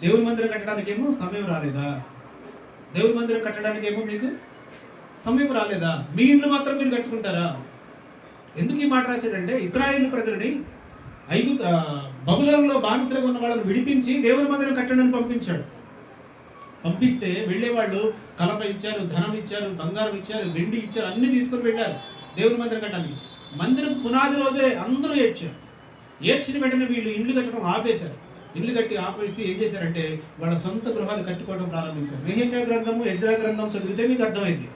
దేవుని మందిరం కట్టడానికి ఏమో సమయం రాలేదా? దేవుని మందిరం కట్టడానికి ఏమో మీకు సమయం రాలేదా? మీ ఇండ్లు మాత్రం మీరు కట్టుకుంటారా? ఎందుకు ఈ మాట రాశాడంటే, ఇశ్రాయేలు ప్రజలని బబులోనులో బానిసలుగా ఉన్న వాళ్ళని విడిపించి దేవుని మందిరం కట్టడానికి పంపించాడు. పంపిస్తే వెళ్ళేవాళ్ళు కలప ఇచ్చారు, ధనం ఇచ్చారు, బంగారం ఇచ్చారు, వెండి ఇచ్చారు, అన్ని తీసుకొని వెళ్ళారు దేవుని మందిరం కట్టడానికి. మందిరం పునాది రోజే అందరూ ఏడ్చారు. ఏడ్చిన వెంటనే వీళ్ళు ఇండ్లు కట్టడం ఆపేశారు. ఇల్లు కట్టి ఆపేసి ఏం చేశారంటే వాళ్ళ సొంత గృహాలు కట్టుకోవడం ప్రారంభించారు. నెహెమ్యా గ్రంథము, ఎజ్రా గ్రంథం చదివితే మీకు అర్థమైంది.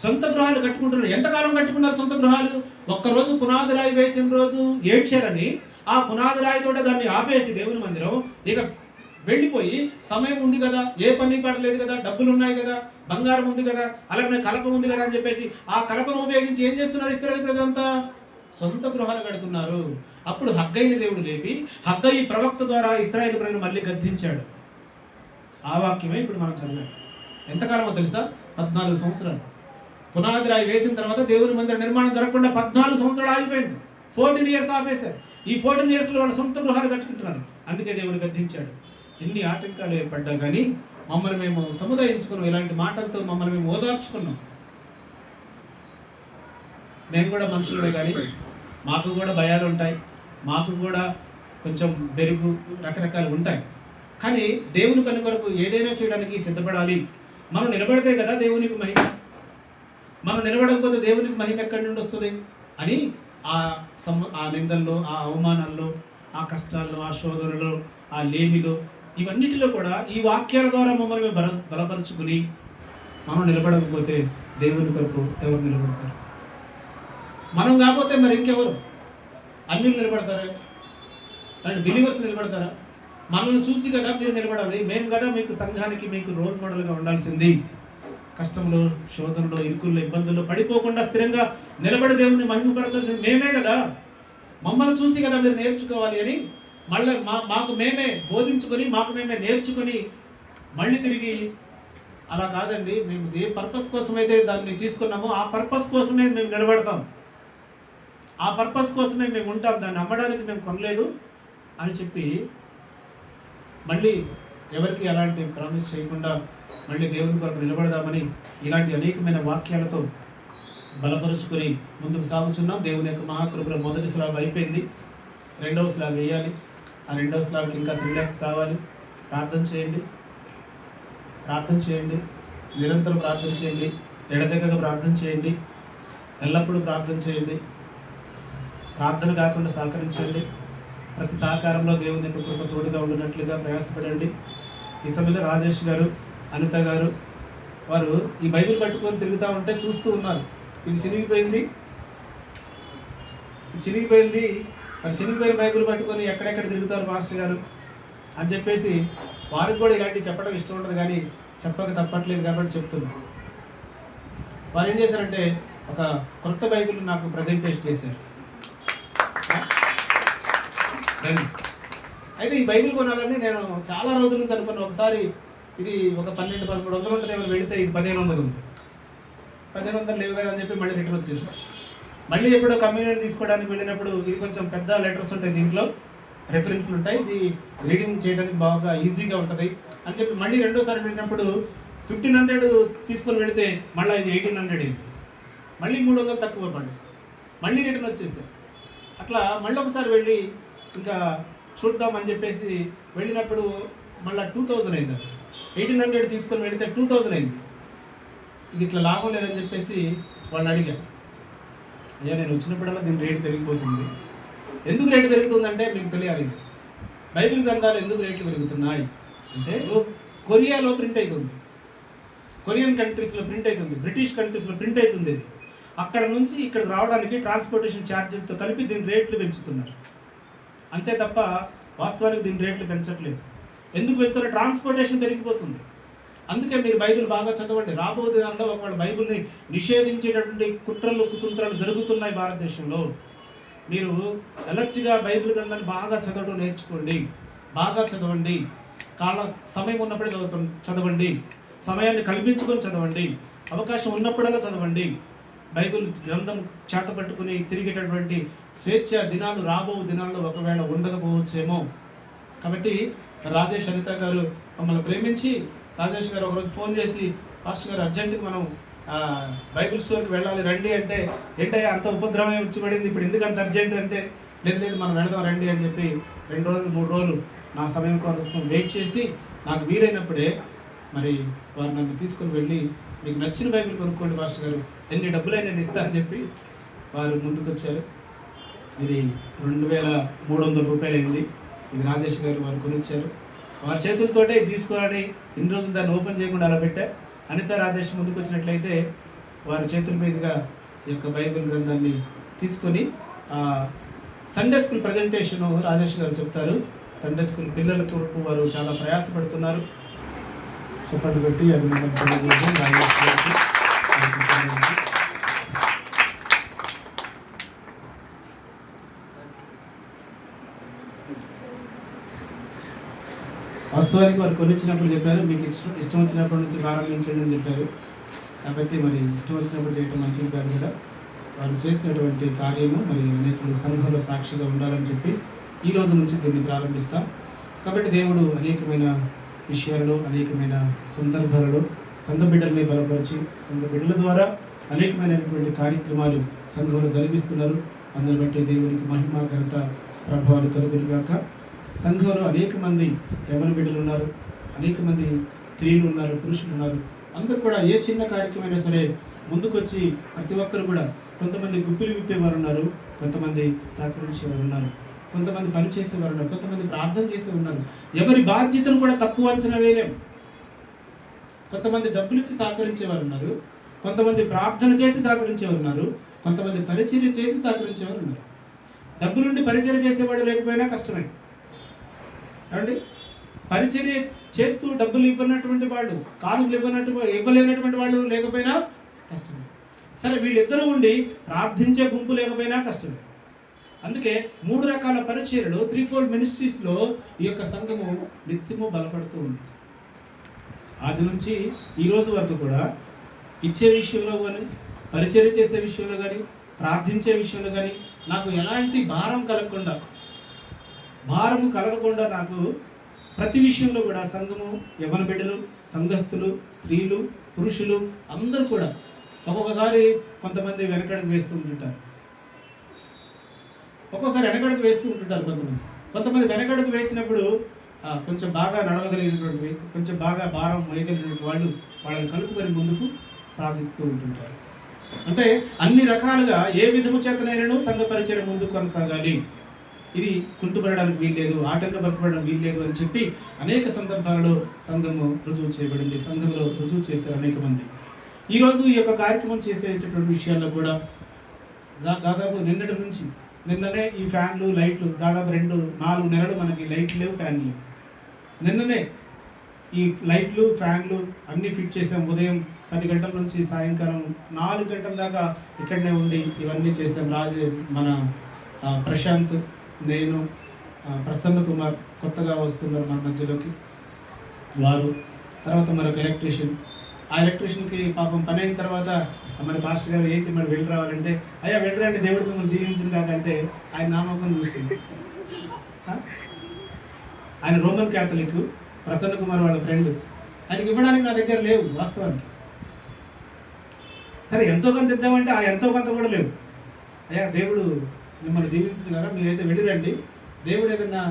సొంత గృహాలు కట్టుకుంటున్నారు. ఎంతకాలం కట్టుకున్నారు సొంత గృహాలు? ఒక్కరోజు పునాది రాయి వేసిన రోజు ఏడ్చారని ఆ పునాది రాయితో దాన్ని ఆపేసి దేవుని మందిరం ఇక వెళ్ళిపోయి, సమయం ఉంది కదా, ఏ పని పడలేదు కదా, డబ్బులు ఉన్నాయి కదా, బంగారం ఉంది కదా, అలాగే కలప ఉంది కదా అని చెప్పేసి ఆ కలపను ఉపయోగించి ఏం చేస్తున్నారు ఇశ్రాయేలు ప్రజలంతా? సొంత గృహాలు కడుతున్నారు. అప్పుడు హగ్గయిని దేవుడు లేపి హగ్గయి ప్రవక్త ద్వారా ఇశ్రాయేలు ప్రజలు మళ్ళీ గద్దించాడు. ఆ వాక్యమే ఇప్పుడు మనం చదివాం. ఎంతకాలమో తెలుసా? 14 సంవత్సరాలు. పునాది రాయి వేసిన తర్వాత దేవుని మందిర నిర్మాణం జరగకుండా 14 సంవత్సరాలు ఆగిపోయింది. 14 years ఆపేశారు. ఈ 14 yearsలో వాళ్ళ సొంత గృహాలు కట్టుకుంటున్నారు. అందుకే దేవుడు గద్దించాడు. ఎన్ని ఆటంకాలు ఏర్పడ్డా కానీ మమ్మల్ని మేము సముదాయించుకున్నాం. ఇలాంటి మాటలతో మమ్మల్ని మేము ఓదార్చుకున్నాం. మేము కూడా మనుషులమే కానీ మాకు కూడా భయాలు ఉంటాయి, మాకు కూడా కొంచెం బెరుగు రకరకాలు ఉంటాయి. కానీ దేవుని పని కొరకు ఏదైనా చేయడానికి సిద్ధపడాలి. మనం నిలబడితే కదా దేవునికి మహిమ. మనం నిలబడకపోతే దేవునికి మహిమ ఎక్కడి నుండి వస్తుంది అని ఆ నిందల్లో, ఆ అవమానాల్లో, ఆ కష్టాల్లో, ఆ శోధనలో, ఆ లేమిలో, ఇవన్నిటిలో కూడా ఈ వాక్యాల ద్వారా మమ్మల్ని బలపరుచుకుని మనం నిలబడకపోతే దేవుని కొరకు ఎవరు నిలబడతారు? మనం కాకపోతే మరి ఇంకెవరు? అన్యులు నిలబడతారా? And believers నిలబడతారా? మనల్ని చూసి కదా మీరు నిలబడాలి. మేము కదా మీకు సంఘానికి మీకు రోల్ మోడల్గా ఉండాల్సింది. కష్టంలో, శోధనలో, ఇరుకుల్లో, ఇబ్బందుల్లో పడిపోకుండా స్థిరంగా నిలబడి దేవుని మహిమపరచాల్సింది మేమే కదా. మమ్మల్ని చూసి కదా మీరు నేర్చుకోవాలి అని మళ్ళీ మాకు మేమే బోధించుకొని, మాకు మేమే నేర్చుకొని మళ్ళీ తిరిగి అలా కాదండి, మేము ఏ పర్పస్ కోసమైతే దాన్ని తీసుకున్నామో ఆ పర్పస్ కోసమే మేము నిలబడతాం, ఆ పర్పస్ కోసమే మేము ఉంటాం, దాన్ని అమ్మడానికి మేము కొనలేదు అని చెప్పి మళ్ళీ ఎవరికి అలాంటి ప్రామిస్ చేయకుండా మళ్ళీ దేవుని కొరకు నిలబడదామని ఇలాంటి అనేకమైన వాక్యాలతో బలపరుచుకొని ముందుకు సాగుతున్నాం. దేవుని యొక్క మహాకృపలో మొదటి స్లాబ్ అయిపోయింది. 2వ స్లాబ్ వేయాలి. ఆ 2వ స్లాబ్కి ఇంకా 3 lakhs కావాలి. ప్రార్థన చేయండి, ప్రార్థన చేయండి, నిరంతరం ప్రార్థన చేయండి, ఎడతెగక ప్రార్థన చేయండి, ఎల్లప్పుడూ ప్రార్థన చేయండి. ప్రార్థన కాకుండా సహకరించండి. ప్రతి సహకారంలో దేవుని యొక్క కృప తోడుగా ఉండినట్లుగా ప్రయాసపడండి. ఈ సమయంలో రాజేష్ గారు, అనిత గారు వారు ఈ బైబిల్ పట్టుకొని తిరుగుతూ ఉంటే చూస్తూ ఉన్నారు. ఇది చినిగిపోయింది, మరి చినిగిపోయిన బైబిల్ పట్టుకొని ఎక్కడెక్కడ తిరుగుతారు మాస్టర్ గారు అని చెప్పేసి వారికి కూడా ఇలాంటివి చెప్పడం ఇష్టం ఉండదు, కానీ చెప్పక తప్పట్లేదు కాబట్టి చెప్తున్నాను. వారు ఏం చేశారంటే ఒక కొత్త బైబిల్ నాకు ప్రజెంటేషన్ చేశారు. అయితే ఈ బైబిల్ కొనాలని నేను చాలా రోజుల నుంచి అనుకున్నాను. ఒకసారి ఇది ఒక 1200-1300 ఉంటుంది, ఏమైనా వెళితే ఇది 1500 ఉంది. 1500 లేవు కదా అని చెప్పి మళ్ళీ రిటర్న్ వచ్చేసాను. మళ్ళీ ఎప్పుడో కమ్యూనియన్ తీసుకోవడానికి వెళ్ళినప్పుడు ఇది కొంచెం పెద్ద లెటర్స్ ఉంటాయి, దీంట్లో రెఫరెన్స్లు ఉంటాయి, ఇది రీడింగ్ చేయడానికి బాగా ఈజీగా ఉంటుంది అని చెప్పి మళ్ళీ రెండోసారి వెళ్ళినప్పుడు 1500 తీసుకొని వెళితే మళ్ళీ ఇది 1800 అయింది. మళ్ళీ 300 తక్కువ పడి మళ్ళీ రిటర్న్ వచ్చేసారు. అట్లా మళ్ళీ ఒకసారి వెళ్ళి ఇంకా చూద్దామని చెప్పేసి వెళ్ళినప్పుడు మళ్ళీ 2000 అయింది. అది 1800 తీసుకొని వెళితే 2000 అయింది. ఇది ఇట్లా లాభం లేదని చెప్పేసి వాళ్ళు అడిగారు. అయ్యా, నేను వచ్చినప్పుడల్లా దీని రేటు పెరిగిపోతుంది. ఎందుకు రేటు పెరుగుతుందంటే మీకు తెలియాలి. బైబిల్ గ్రంథాలు ఎందుకు రేట్లు పెరుగుతున్నాయి అంటే కొరియాలో ప్రింట్ అవుతుంది, కొరియన్ కంట్రీస్లో ప్రింట్ అవుతుంది, బ్రిటిష్ కంట్రీస్లో ప్రింట్ అవుతుంది. ఇది అక్కడ నుంచి ఇక్కడ రావడానికి ట్రాన్స్పోర్టేషన్ ఛార్జీలతో కలిపి దీని రేట్లు పెంచుతున్నారు. అంతే తప్ప వాస్తవానికి దీని రేట్లు పెంచట్లేదు. ఎందుకు పెంచుతారో ట్రాన్స్పోర్టేషన్ పెరిగిపోతుంది. అందుకే మీరు బైబిల్ బాగా చదవండి. రాబోయే దినాల్లో ఒకవేళ బైబిల్ని నిషేధించేటటువంటి కుట్రలు కుతంత్రాలు జరుగుతున్నాయి భారతదేశంలో. మీరు అలర్ట్గా బైబిల్ గ్రంథాన్ని బాగా చదవడం నేర్చుకోండి, బాగా చదవండి. సమయం ఉన్నప్పుడే చదవండి, సమయాన్ని కల్పించుకొని చదవండి, అవకాశం ఉన్నప్పుడల్లా చదవండి. బైబిల్ గ్రంథం చేతపట్టుకుని తిరిగేటటువంటి స్వేచ్ఛ దినాలు రాబో దినాల్లో ఒకవేళ ఉండకపోవచ్చేమో. కాబట్టి రాజేష్ అనిత గారు మమ్మల్ని ప్రేమించి రాజేష్ గారు ఒకరోజు ఫోన్ చేసి, పాస్టర్ గారు అర్జెంటుగా మనం బైబిల్ స్టోర్కి వెళ్ళాలి రండి అంటే, ఏంటయ్యా అంత ఉపద్రవం వచ్చి పడింది, ఇప్పుడు ఎందుకు అంత అర్జెంట్ అంటే, లేదు మనం వెళదాం రండి అని చెప్పి 2 రోజులు 3 రోజులు నా సమయం కోసం వెయిట్ చేసి నాకు వీలైనప్పుడే మరి వారు నన్ను తీసుకొని వెళ్ళి, మీకు నచ్చిన బైబిల్ కొనుక్కోండి పాస్టర్ గారు, ఎన్ని డబ్బులైనా నేను ఇస్తా అని చెప్పి వారు ముందుకు వచ్చారు. ఇది 2300 రూపాయలు అయింది. ఇది రాజేష్ గారు వారు కొనిచ్చారు. వారి చేతులతోటే తీసుకోవాలని ఇన్ని రోజులు దాన్ని ఓపెన్ చేయకుండా అలా పెట్టా. అనిత రాజేష్ ముందుకు వచ్చినట్లయితే వారి చేతుల మీదుగా ఈ యొక్క బైబిల్ గ్రంథాన్ని తీసుకొని సండే స్కూల్ ప్రజెంటేషన్ రాజేష్ గారు చెప్తారు. సండే స్కూల్ పిల్లలకు వారు చాలా ప్రయాసపడుతున్నారు. చెప్పండి పెట్టి వాస్తవానికి వారు కొనిచ్చినప్పుడు చెప్పారు, మీకు ఇష్టం వచ్చినప్పటి నుంచి ప్రారంభించండి అని చెప్పారు. కాబట్టి మరి ఇష్టం వచ్చినప్పుడు చేయటం మంచిది కాదు కదా. వారు చేసినటువంటి కార్యము మరి అనేక సంఘంలో సాక్షిగా ఉండాలని చెప్పి ఈ రోజు నుంచి దీన్ని ప్రారంభిస్తాం. కాబట్టి దేవుడు అనేకమైన విషయాలలో అనేకమైన సందర్భాలలో సంఘ బిడ్డల్ని బలపరిచి సంఘ బిడ్డల ద్వారా అనేకమైనటువంటి కార్యక్రమాలు సంఘంలో జరిపిస్తున్నారు. అందుని బట్టి దేవునికి మహిమ ఘనత ప్రభావాలు కలుగునుగాక. సంఘంలో అనేక మంది యవ్వన బిడ్డలు ఉన్నారు, అనేక మంది స్త్రీలు ఉన్నారు, పురుషులు ఉన్నారు. అందరూ కూడా ఏ చిన్న కార్యక్రమైనా సరే ముందుకొచ్చి ప్రతి ఒక్కరు కూడా, కొంతమంది గుప్పిలు విప్పేవారు ఉన్నారు, కొంతమంది సహకరించేవారు ఉన్నారు, కొంతమంది పని చేసేవారు ఉన్నారు, కొంతమంది ప్రార్థన చేసే ఉన్నారు. ఎవరి బాధ్యతను కూడా తక్కువ అంచనా వేయలేము. కొంతమంది డబ్బులు ఇచ్చి సహకరించేవారు ఉన్నారు, కొంతమంది ప్రార్థన చేసి సహకరించేవారు ఉన్నారు, కొంతమంది పరిచర్య చేసి సహకరించేవారు ఉన్నారు. డబ్బులుండి పరిచర్య చేసేవాడు లేకపోయినా కష్టమే ఏమండి. పరిచర్య చేస్తూ డబ్బులు ఇవ్వనటువంటి వాళ్ళు, కానుకలు ఇవ్వలేనటువంటి వాళ్ళు లేకపోయినా కష్టమే. సరే, వీళ్ళిద్దరూ ఉండి ప్రార్థించే గుంపు లేకపోయినా కష్టమే. అందుకే 3 రకాల పరిచర్యలు 3-4 మినిస్ట్రీస్లో ఈ యొక్క సంఘము నిత్యము బలపడుతూ ఉంది. ఆది నుంచి ఈ రోజు వరకు కూడా ఇచ్చే విషయంలో కానీ, పరిచర్య చేసే విషయంలో కానీ, ప్రార్థించే విషయంలో కానీ నాకు ఎలాంటి భారము కలగకుండా నాకు ప్రతి విషయంలో కూడా సంఘము, యవ్వన బిడ్డలు, సంఘస్థులు, స్త్రీలు, పురుషులు అందరూ కూడా ఒక్కొక్కసారి కొంతమంది వెనకడుగు వేస్తూ ఉంటుంటారు, కొంతమంది వెనకడుగు వేసినప్పుడు కొంచెం బాగా నడవగలిగినటువంటి, కొంచెం బాగా భారం మోయగలిగినటువంటి వాళ్ళు వాళ్ళని కలుపుకొని ముందుకు సాగిస్తూ ఉంటుంటారు. అంటే అన్ని రకాలుగా ఏ విధము చేతనైనను సంఘ పరిచయం ముందుకు కొనసాగాలి, ఇది కుంటుపడడానికి వీల్లేదు, ఆటంకపరచబడడం వీల్లేదు అని చెప్పి అనేక సందర్భాలలో సంఘము రుజువు చేయబడింది. సంఘంలో రుజువు చేశారు అనేక మంది. ఈరోజు ఈ యొక్క కార్యక్రమం చేసేటటువంటి విషయాల్లో కూడా దాదాపు నిన్ననే ఈ ఫ్యాన్లు, లైట్లు దాదాపు 2-4 నెలలు మనకి లైట్లు లేవు, ఫ్యాన్లు లేవు. నిన్ననే ఈ లైట్లు ఫ్యాన్లు అన్నీ ఫిట్ చేసాం. ఉదయం 10 గంటల నుంచి సాయంకాలం 4 గంటల దాకా ఇక్కడనే ఉండి ఇవన్నీ చేసాం. మన ప్రశాంత్, నేను, ప్రసన్న కుమార్ కొత్తగా వస్తున్నారు మన మధ్యలోకి వారు, తర్వాత మరొక ఎలక్ట్రీషియన్. ఆ ఎలక్ట్రీషియన్కి పాపం పని అయిన తర్వాత మన పాస్టర్ గారు ఏంటి మరి వెళ్ళి రావాలంటే, అయ్యా వెళ్ళరండి దేవుడు మిమ్మల్ని దీవించిన కాకంటే ఆయన నామకం చూసింది. ఆయన రోమన్ క్యాథలిక్, ప్రసన్న కుమార్ వాళ్ళ ఫ్రెండ్. ఆయనకి ఇవ్వడానికి నా దగ్గర లేవు వాస్తవానికి. సరే ఎంతో కొంత ఇద్దామంటే ఆ ఎంతో కొంత కూడా లేవు. అయ్యా దేవుడు మిమ్మల్ని దీవించింది కదా, మీరైతే వెళ్ళిరండి, దేవుడు ఏదైనా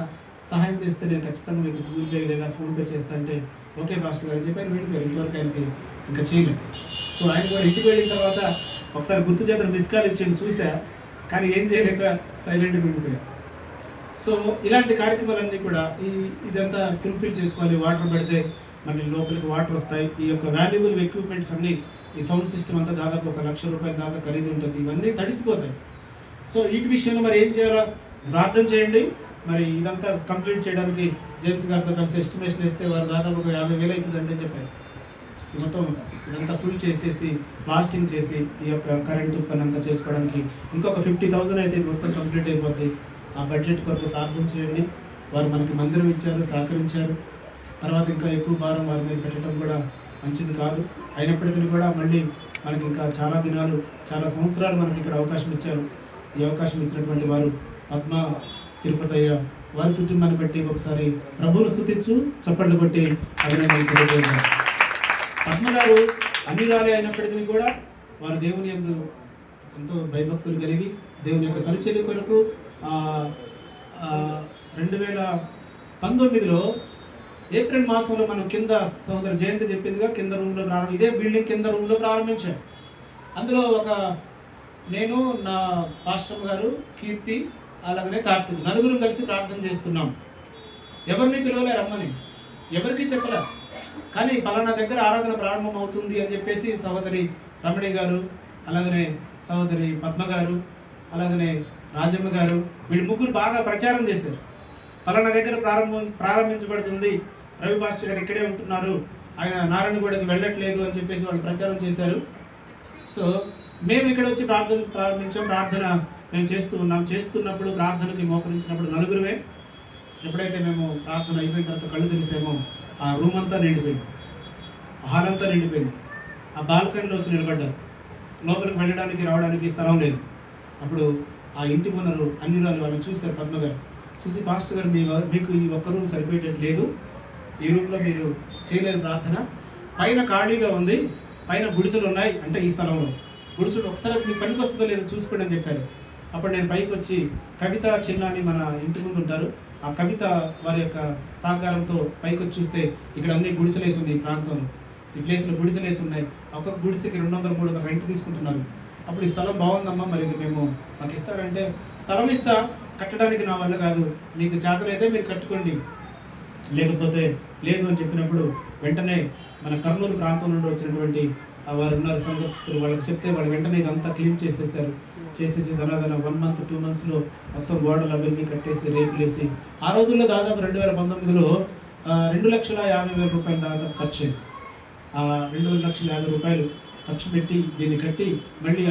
సహాయం చేస్తే నేను ఖచ్చితంగా మీకు గూగుల్ పే లేదా ఫోన్పే చేస్తా అంటే ఓకే పాస్టర్ గారు చెప్పి ఆయన వెళ్ళిపోయారు. ఇంతవరకు ఆయనకి ఇంకా చేయలేదు. సో ఆయన కూడా ఇంటికి వెళ్ళిన తర్వాత ఒకసారి గుర్తు చేద్దాం మిస్ కాల్ ఇచ్చి చూసా, కానీ ఏం చేయలేక సైలెంట్గా ఉండిపోయారు. సో ఇలాంటి కార్యక్రమాలన్నీ కూడా ఇదంతా ఫుల్ఫిల్ చేసుకోవాలి. వాటర్ పెడితే మళ్ళీ లోపలికి వాటర్ వస్తాయి. ఈ యొక్క వాల్యుబుల్ ఎక్విప్మెంట్స్ అన్నీ, ఈ సౌండ్ సిస్టమ్ అంతా దాదాపు 1 లక్ష రూపాయల దాకా ఖరీదు ఉంటుంది. ఇవన్నీ తడిసిపోతాయి. సో వీటి విషయంలో మరి ఏం చేయాలో ప్రార్థన చేయండి. మరి ఇదంతా కంప్లీట్ చేయడానికి జేమ్స్ గారితో కలిసి ఎస్టిమేషన్ వేస్తే వారు దాదాపు 50,000 అవుతుందంటే చెప్పారు. మొత్తం ఇదంతా ఫుల్ చేసేసి ప్లాస్టింగ్ చేసి ఈ యొక్క కరెంటు పని అంతా చేసుకోవడానికి ఇంకొక 50,000 అయితే మొత్తం కంప్లీట్ అయిపోద్ది. ఆ బడ్జెట్ కొరకు ప్రార్థన చేయండి. వారు మనకి మందిరం ఇచ్చారు, సహకరించారు. తర్వాత ఇంకా ఎక్కువ భారం వారి మీద పెట్టడం కూడా మంచిది కాదు. అయినప్పటికీ కూడా మళ్ళీ మనకి ఇంకా చాలా దినాలు, చాలా సంవత్సరాలు మనకి ఇక్కడ అవకాశం ఇచ్చారు. ఈ అవకాశం ఇచ్చినటువంటి వారు పద్మ తిరుపతయ్య వారి కుటుంబాన్ని బట్టి ఒకసారి ప్రభువును స్తుతించు చప్పట్లు కొట్టి అభినందనలు తెలియజేయాలి. పద్మ గారు అన్ని రాలే అయినప్పటికీ కూడా వారు దేవుని యందు ఎంతో భయభక్తులు కలిగి దేవుని యొక్క పరిచర్య కొరకు 2019లో ఏప్రిల్ మాసంలో మనం కింద సహోదరు జయంతి చెప్పిందిగా కింద రూమ్లో ఇదే బిల్డింగ్ కింద రూమ్లో ప్రారంభించాం. అందులో నేను, నా పాస్టర్ గారు, కీర్తి, అలాగనే కార్తీక్, నలుగురు కలిసి ప్రార్థన చేస్తున్నాం. ఎవరిని పిలవలే రమ్మని, ఎవరికి చెప్పలే. కానీ పలానా దగ్గర ఆరాధన ప్రారంభం అవుతుంది అని చెప్పేసి సహోదరి రమణి గారు, అలాగనే సహోదరి పద్మ గారు, అలాగనే రాజమ్మ గారు, వీళ్ళు ముగ్గురు బాగా ప్రచారం చేశారు. పలానా దగ్గర ప్రారంభించబడుతుంది, రవి పాస్టర్ గారు ఇక్కడే ఉంటున్నారు, ఆయన నారాయణగూడకి వెళ్ళట్లేదు అని చెప్పేసి వాళ్ళు ప్రచారం చేశారు. సో మేము ఇక్కడ వచ్చి ప్రారంభించాం. ప్రార్థన మేము చేస్తున్నప్పుడు ప్రార్థనకి మోకరించినప్పుడు నలుగురువే. ఎప్పుడైతే మేము ప్రార్థన అయిపోయిన తర్వాత కళ్ళు తెరిసామో ఆ రూమ్ అంతా నిండిపోయింది, హాల్ అంతా నిండిపోయింది. ఆ బాల్కనీలో వచ్చి నిలబడ్డారు. లోపలికి వెళ్ళడానికి రావడానికి స్థలం లేదు. అప్పుడు ఆ ఇంటి ముందరు అన్ని వాళ్ళని చూశారు. పద్మ గారు చూసి, పాస్టర్ గారు మీకు ఈ ఒక్క రూమ్ సరిపోయేటట్టు లేదు, ఈ రూమ్లో మీరు చేయలేని ప్రార్థన, పైన ఖాళీగా ఉంది, పైన గుడిసెలు ఉన్నాయి, అంటే ఈ స్థలంలో గుడిసెలు ఒకసారి మీకు పనికి వస్తుందో లేదో చూసుకోండి అని చెప్పారు. అప్పుడు నేను పైకి వచ్చి కవిత చిన్న అని మన ఇంటి ముందు ఉంటారు, ఆ కవిత వారి యొక్క సహకారంతో పైకి వచ్చి చూస్తే ఇక్కడ అన్ని గుడిసెలేసి ఉంది. ఈ ప్రాంతంలో ఈ ప్లేస్లో గుడిసెలేసి ఉన్నాయి. ఒక్కొక్క గుడిసెకి 200-300 రెంట్ తీసుకుంటున్నారు. అప్పుడు ఈ స్థలం బాగుందమ్మా, మరి ఇది మాకు ఇస్తారంటే, స్థలం ఇస్తా, కట్టడానికి నా వల్ల కాదు, మీకు చేతనైతే మీరు కట్టుకోండి, లేకపోతే లేదు అని చెప్పినప్పుడు వెంటనే మన కర్నూలు ప్రాంతం నుండి వచ్చినటువంటి వారు ఉన్నారు సంఘస్థులు, వాళ్ళకి చెప్తే వాళ్ళు వెంటనే ఇదంతా క్లీన్ చేసేసి తర్వాత 1 month 2 monthsలో మొత్తం గోడలు అవన్నీ కట్టేసి రేకులేసి, ఆ రోజుల్లో దాదాపు 2019లో 2,50,000 రూపాయలు దాదాపు ఖర్చు అయింది. ఆ 2,50,000 రూపాయలు ఖర్చు పెట్టి దీన్ని కట్టి మళ్ళీ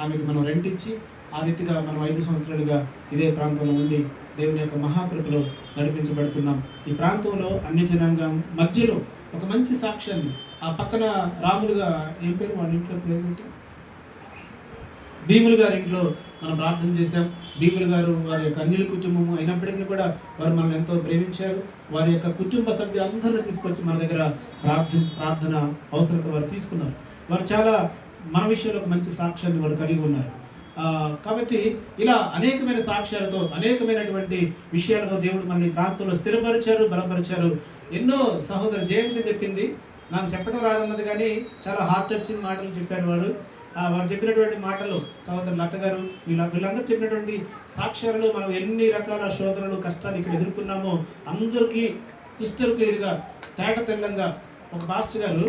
ఆమెకు మనం రెంట్ ఇచ్చి ఆ రీతిగా మనం 5 సంవత్సరాలుగా ఇదే ప్రాంతంలో ఉండి దేవుని యొక్క మహాకృపలో నడిపించబడుతున్నాం. ఈ ప్రాంతంలో అన్ని జనాంగం మధ్యలో ఒక మంచి సాక్ష్యాన్ని, ఆ పక్కన రాములుగా ఏం పేరు వాళ్ళ ఇంట్లో పేరు, భీములు గారి ఇంట్లో మనం ప్రార్థన చేశాం. భీములు గారు వారి యొక్క అన్యుల కుటుంబము అయినప్పటికీ కూడా వారు మనల్ని ఎంతో ప్రేమించారు. వారి యొక్క కుటుంబ సభ్యులందరినీ తీసుకొచ్చి మన దగ్గర ప్రార్థన అవసరత వారు తీసుకున్నారు. వారు చాలా మన విషయంలో ఒక మంచి సాక్ష్యాన్ని వారు కలిగి ఉన్నారు. కాబట్టి ఇలా అనేకమైన సాక్ష్యాలతో, అనేకమైనటువంటి విషయాలతో దేవుడు మన ప్రాంతంలో స్థిరపరిచారు, బలపరిచారు. ఎన్నో సహోదరు జయంతి చెప్పింది, నాకు చెప్పడం రాదన్నది కానీ చాలా హార్ట్ టచింగ్ మాటలు చెప్పారు వారు చెప్పినటువంటి మాటలు. సహోదరు లత గారు వీళ్ళందరూ చెప్పినటువంటి సాక్ష్యాలలో మనం ఎన్ని రకాల శోధనలు, కష్టాలు ఇక్కడ ఎదుర్కొన్నామో అందరికీ క్రిస్టల్ క్లియర్గా, తేట తెల్లంగా ఒక పాస్టర్ గారు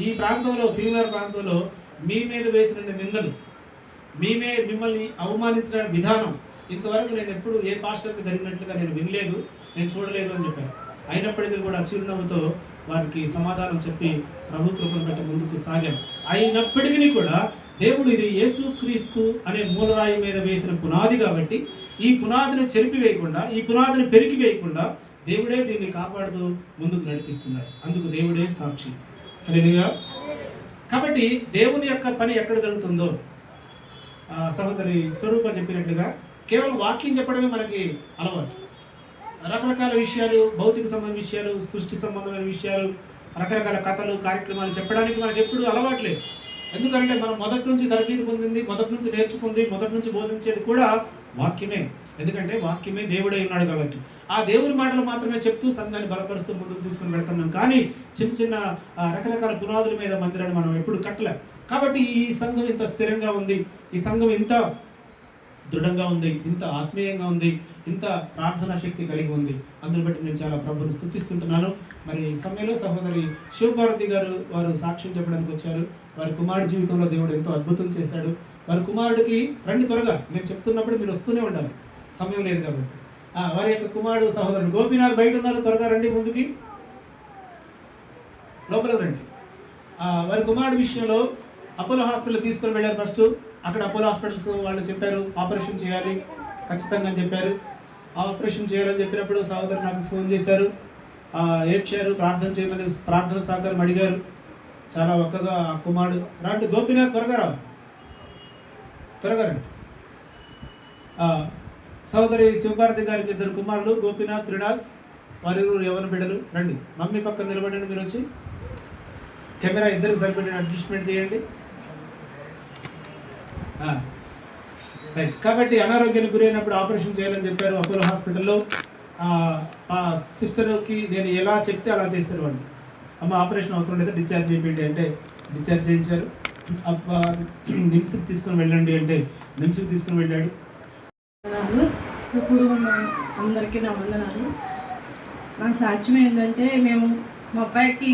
ఈ ప్రాంతంలో, ఫిలిమర్ ప్రాంతంలో మీ మీద వేసిన నిందలు, మిమ్మల్ని అవమానించిన విధానం ఇంతవరకు నేను ఎప్పుడు ఏ పాస్టర్కి జరిగినట్లుగా నేను వినలేదు, నేను చూడలేదు అని చెప్పారు. అయినప్పటికీ కూడా చిరునవ్వుతో వారికి సమాధానం చెప్పి ప్రభు కృపను బట్టి ముందుకు సాగాం. అయినప్పటికీ కూడా దేవుడు ఇది యేసుక్రీస్తు అనే మూలరాయి మీద వేసిన పునాది కాబట్టి ఈ పునాదిని చెరిపివేయకుండా, ఈ పునాదిని పెరికివేయకుండా దేవుడే దీన్ని కాపాడుతూ ముందుకు నడిపిస్తున్నాడు. అందుకు దేవుడే సాక్షి. హల్లెలూయా. కాబట్టి దేవుని యొక్క పని ఎక్కడ జరుగుతుందో సహోదరి స్వరూప చెప్పినట్లుగా కేవలం వాక్యం చెప్పడమే మనకి అలవాటు. రకరకాల విషయాలు, భౌతిక సంబంధ విషయాలు, సృష్టి సంబంధమైన విషయాలు, రకరకాల కథలు, కార్యక్రమాలు చెప్పడానికి మనకి ఎప్పుడు అలవాటు లేదు. ఎందుకంటే మనం మొదటి నుంచి తరబీదు పొందింది, మొదటి నుంచి నేర్చుకుంది, మొదటి నుంచి బోధించేది కూడా వాక్యమే. ఎందుకంటే వాక్యమే దేవుడై ఉన్నాడు కాబట్టి ఆ దేవుని మాటలు మాత్రమే చెప్తూ సంఘాన్ని బలపరుస్తూ ముందుకు తీసుకుని వెళ్తున్నాం. కానీ చిన్న చిన్న రకరకాల పునాదుల మీద మందిరాన్ని మనం ఎప్పుడు కట్టలేం. కాబట్టి ఈ సంఘం ఇంత స్థిరంగా ఉంది, ఈ సంఘం ఇంత దృఢంగా ఉంది, ఇంత ఆత్మీయంగా ఉంది, ఇంత ప్రార్థనా శక్తి కలిగి ఉంది. అందుని బట్టి నేను చాలా ప్రభుని స్తుతిస్తుంటున్నాను. మరి ఈ సమయంలో సహోదరి శివభారతి గారు వారు సాక్ష్యం చెప్పడానికి వచ్చారు. వారి కుమారుడి జీవితంలో దేవుడు ఎంతో అద్భుతం చేశాడు. వారి కుమారుడికి రండి త్వరగా, నేను చెప్తున్నప్పుడు మీరు వస్తూనే ఉండాలి, సమయం లేదు కాబట్టి. వారి యొక్క కుమారుడు సహోదరుడు గోపీనాథ్ బయట ఉన్నారు, త్వరగా రండి, ముందుకి లోపల రండి. వారి కుమారుడు విషయంలో అపోలో హాస్పిటల్ తీసుకొని వెళ్ళారు. ఫస్ట్ అక్కడ అపోలో హాస్పిటల్స్ వాళ్ళు చెప్పారు ఆపరేషన్ చేయాలి ఖచ్చితంగా అని చెప్పారు. ఆపరేషన్ చేయాలని చెప్పినప్పుడు సహోదరు నాకు ఫోన్ చేశారు, ఏడ్చారు, ప్రార్థన చేయమని ప్రార్థన సహకారం అడిగారు. చాలా ఒక్కగా ఆ కుమారుడు రండి గోపీనాథ్ త్వరగా రా, త్వరగా రండి. సహోదరి శివభారతి గారికి 2 కుమారులు, గోపీనాథ్, త్రినాథ్, వారి యవన బిడ్డలు. రండి, మమ్మీ పక్కన నిలబడండి. మీరు వచ్చి కెమెరా ఇద్దరికి సరిపెట్టిన అడ్జస్ట్మెంట్ చేయండి. రైట్. కాబట్టి అనారోగ్యానికి గురైనప్పుడు ఆపరేషన్ చేయాలని చెప్పారు అపోలో హాస్పిటల్లో. ఆ సిస్టర్కి నేను ఎలా చెప్తే అలా చేశారు వాళ్ళు. అమ్మ ఆపరేషన్ అవసరం లేదా, డిశ్చార్జ్ చేయండి అంటే డిశ్చార్జ్ చేయించారు. నిమ్స్కి తీసుకుని వెళ్ళండి అంటే నిమ్స్కి తీసుకుని వెళ్ళాడు. అందరికీ నా వందనాలు. నా సాక్ష్యం ఏంటంటే మేము మా అబ్బాయికి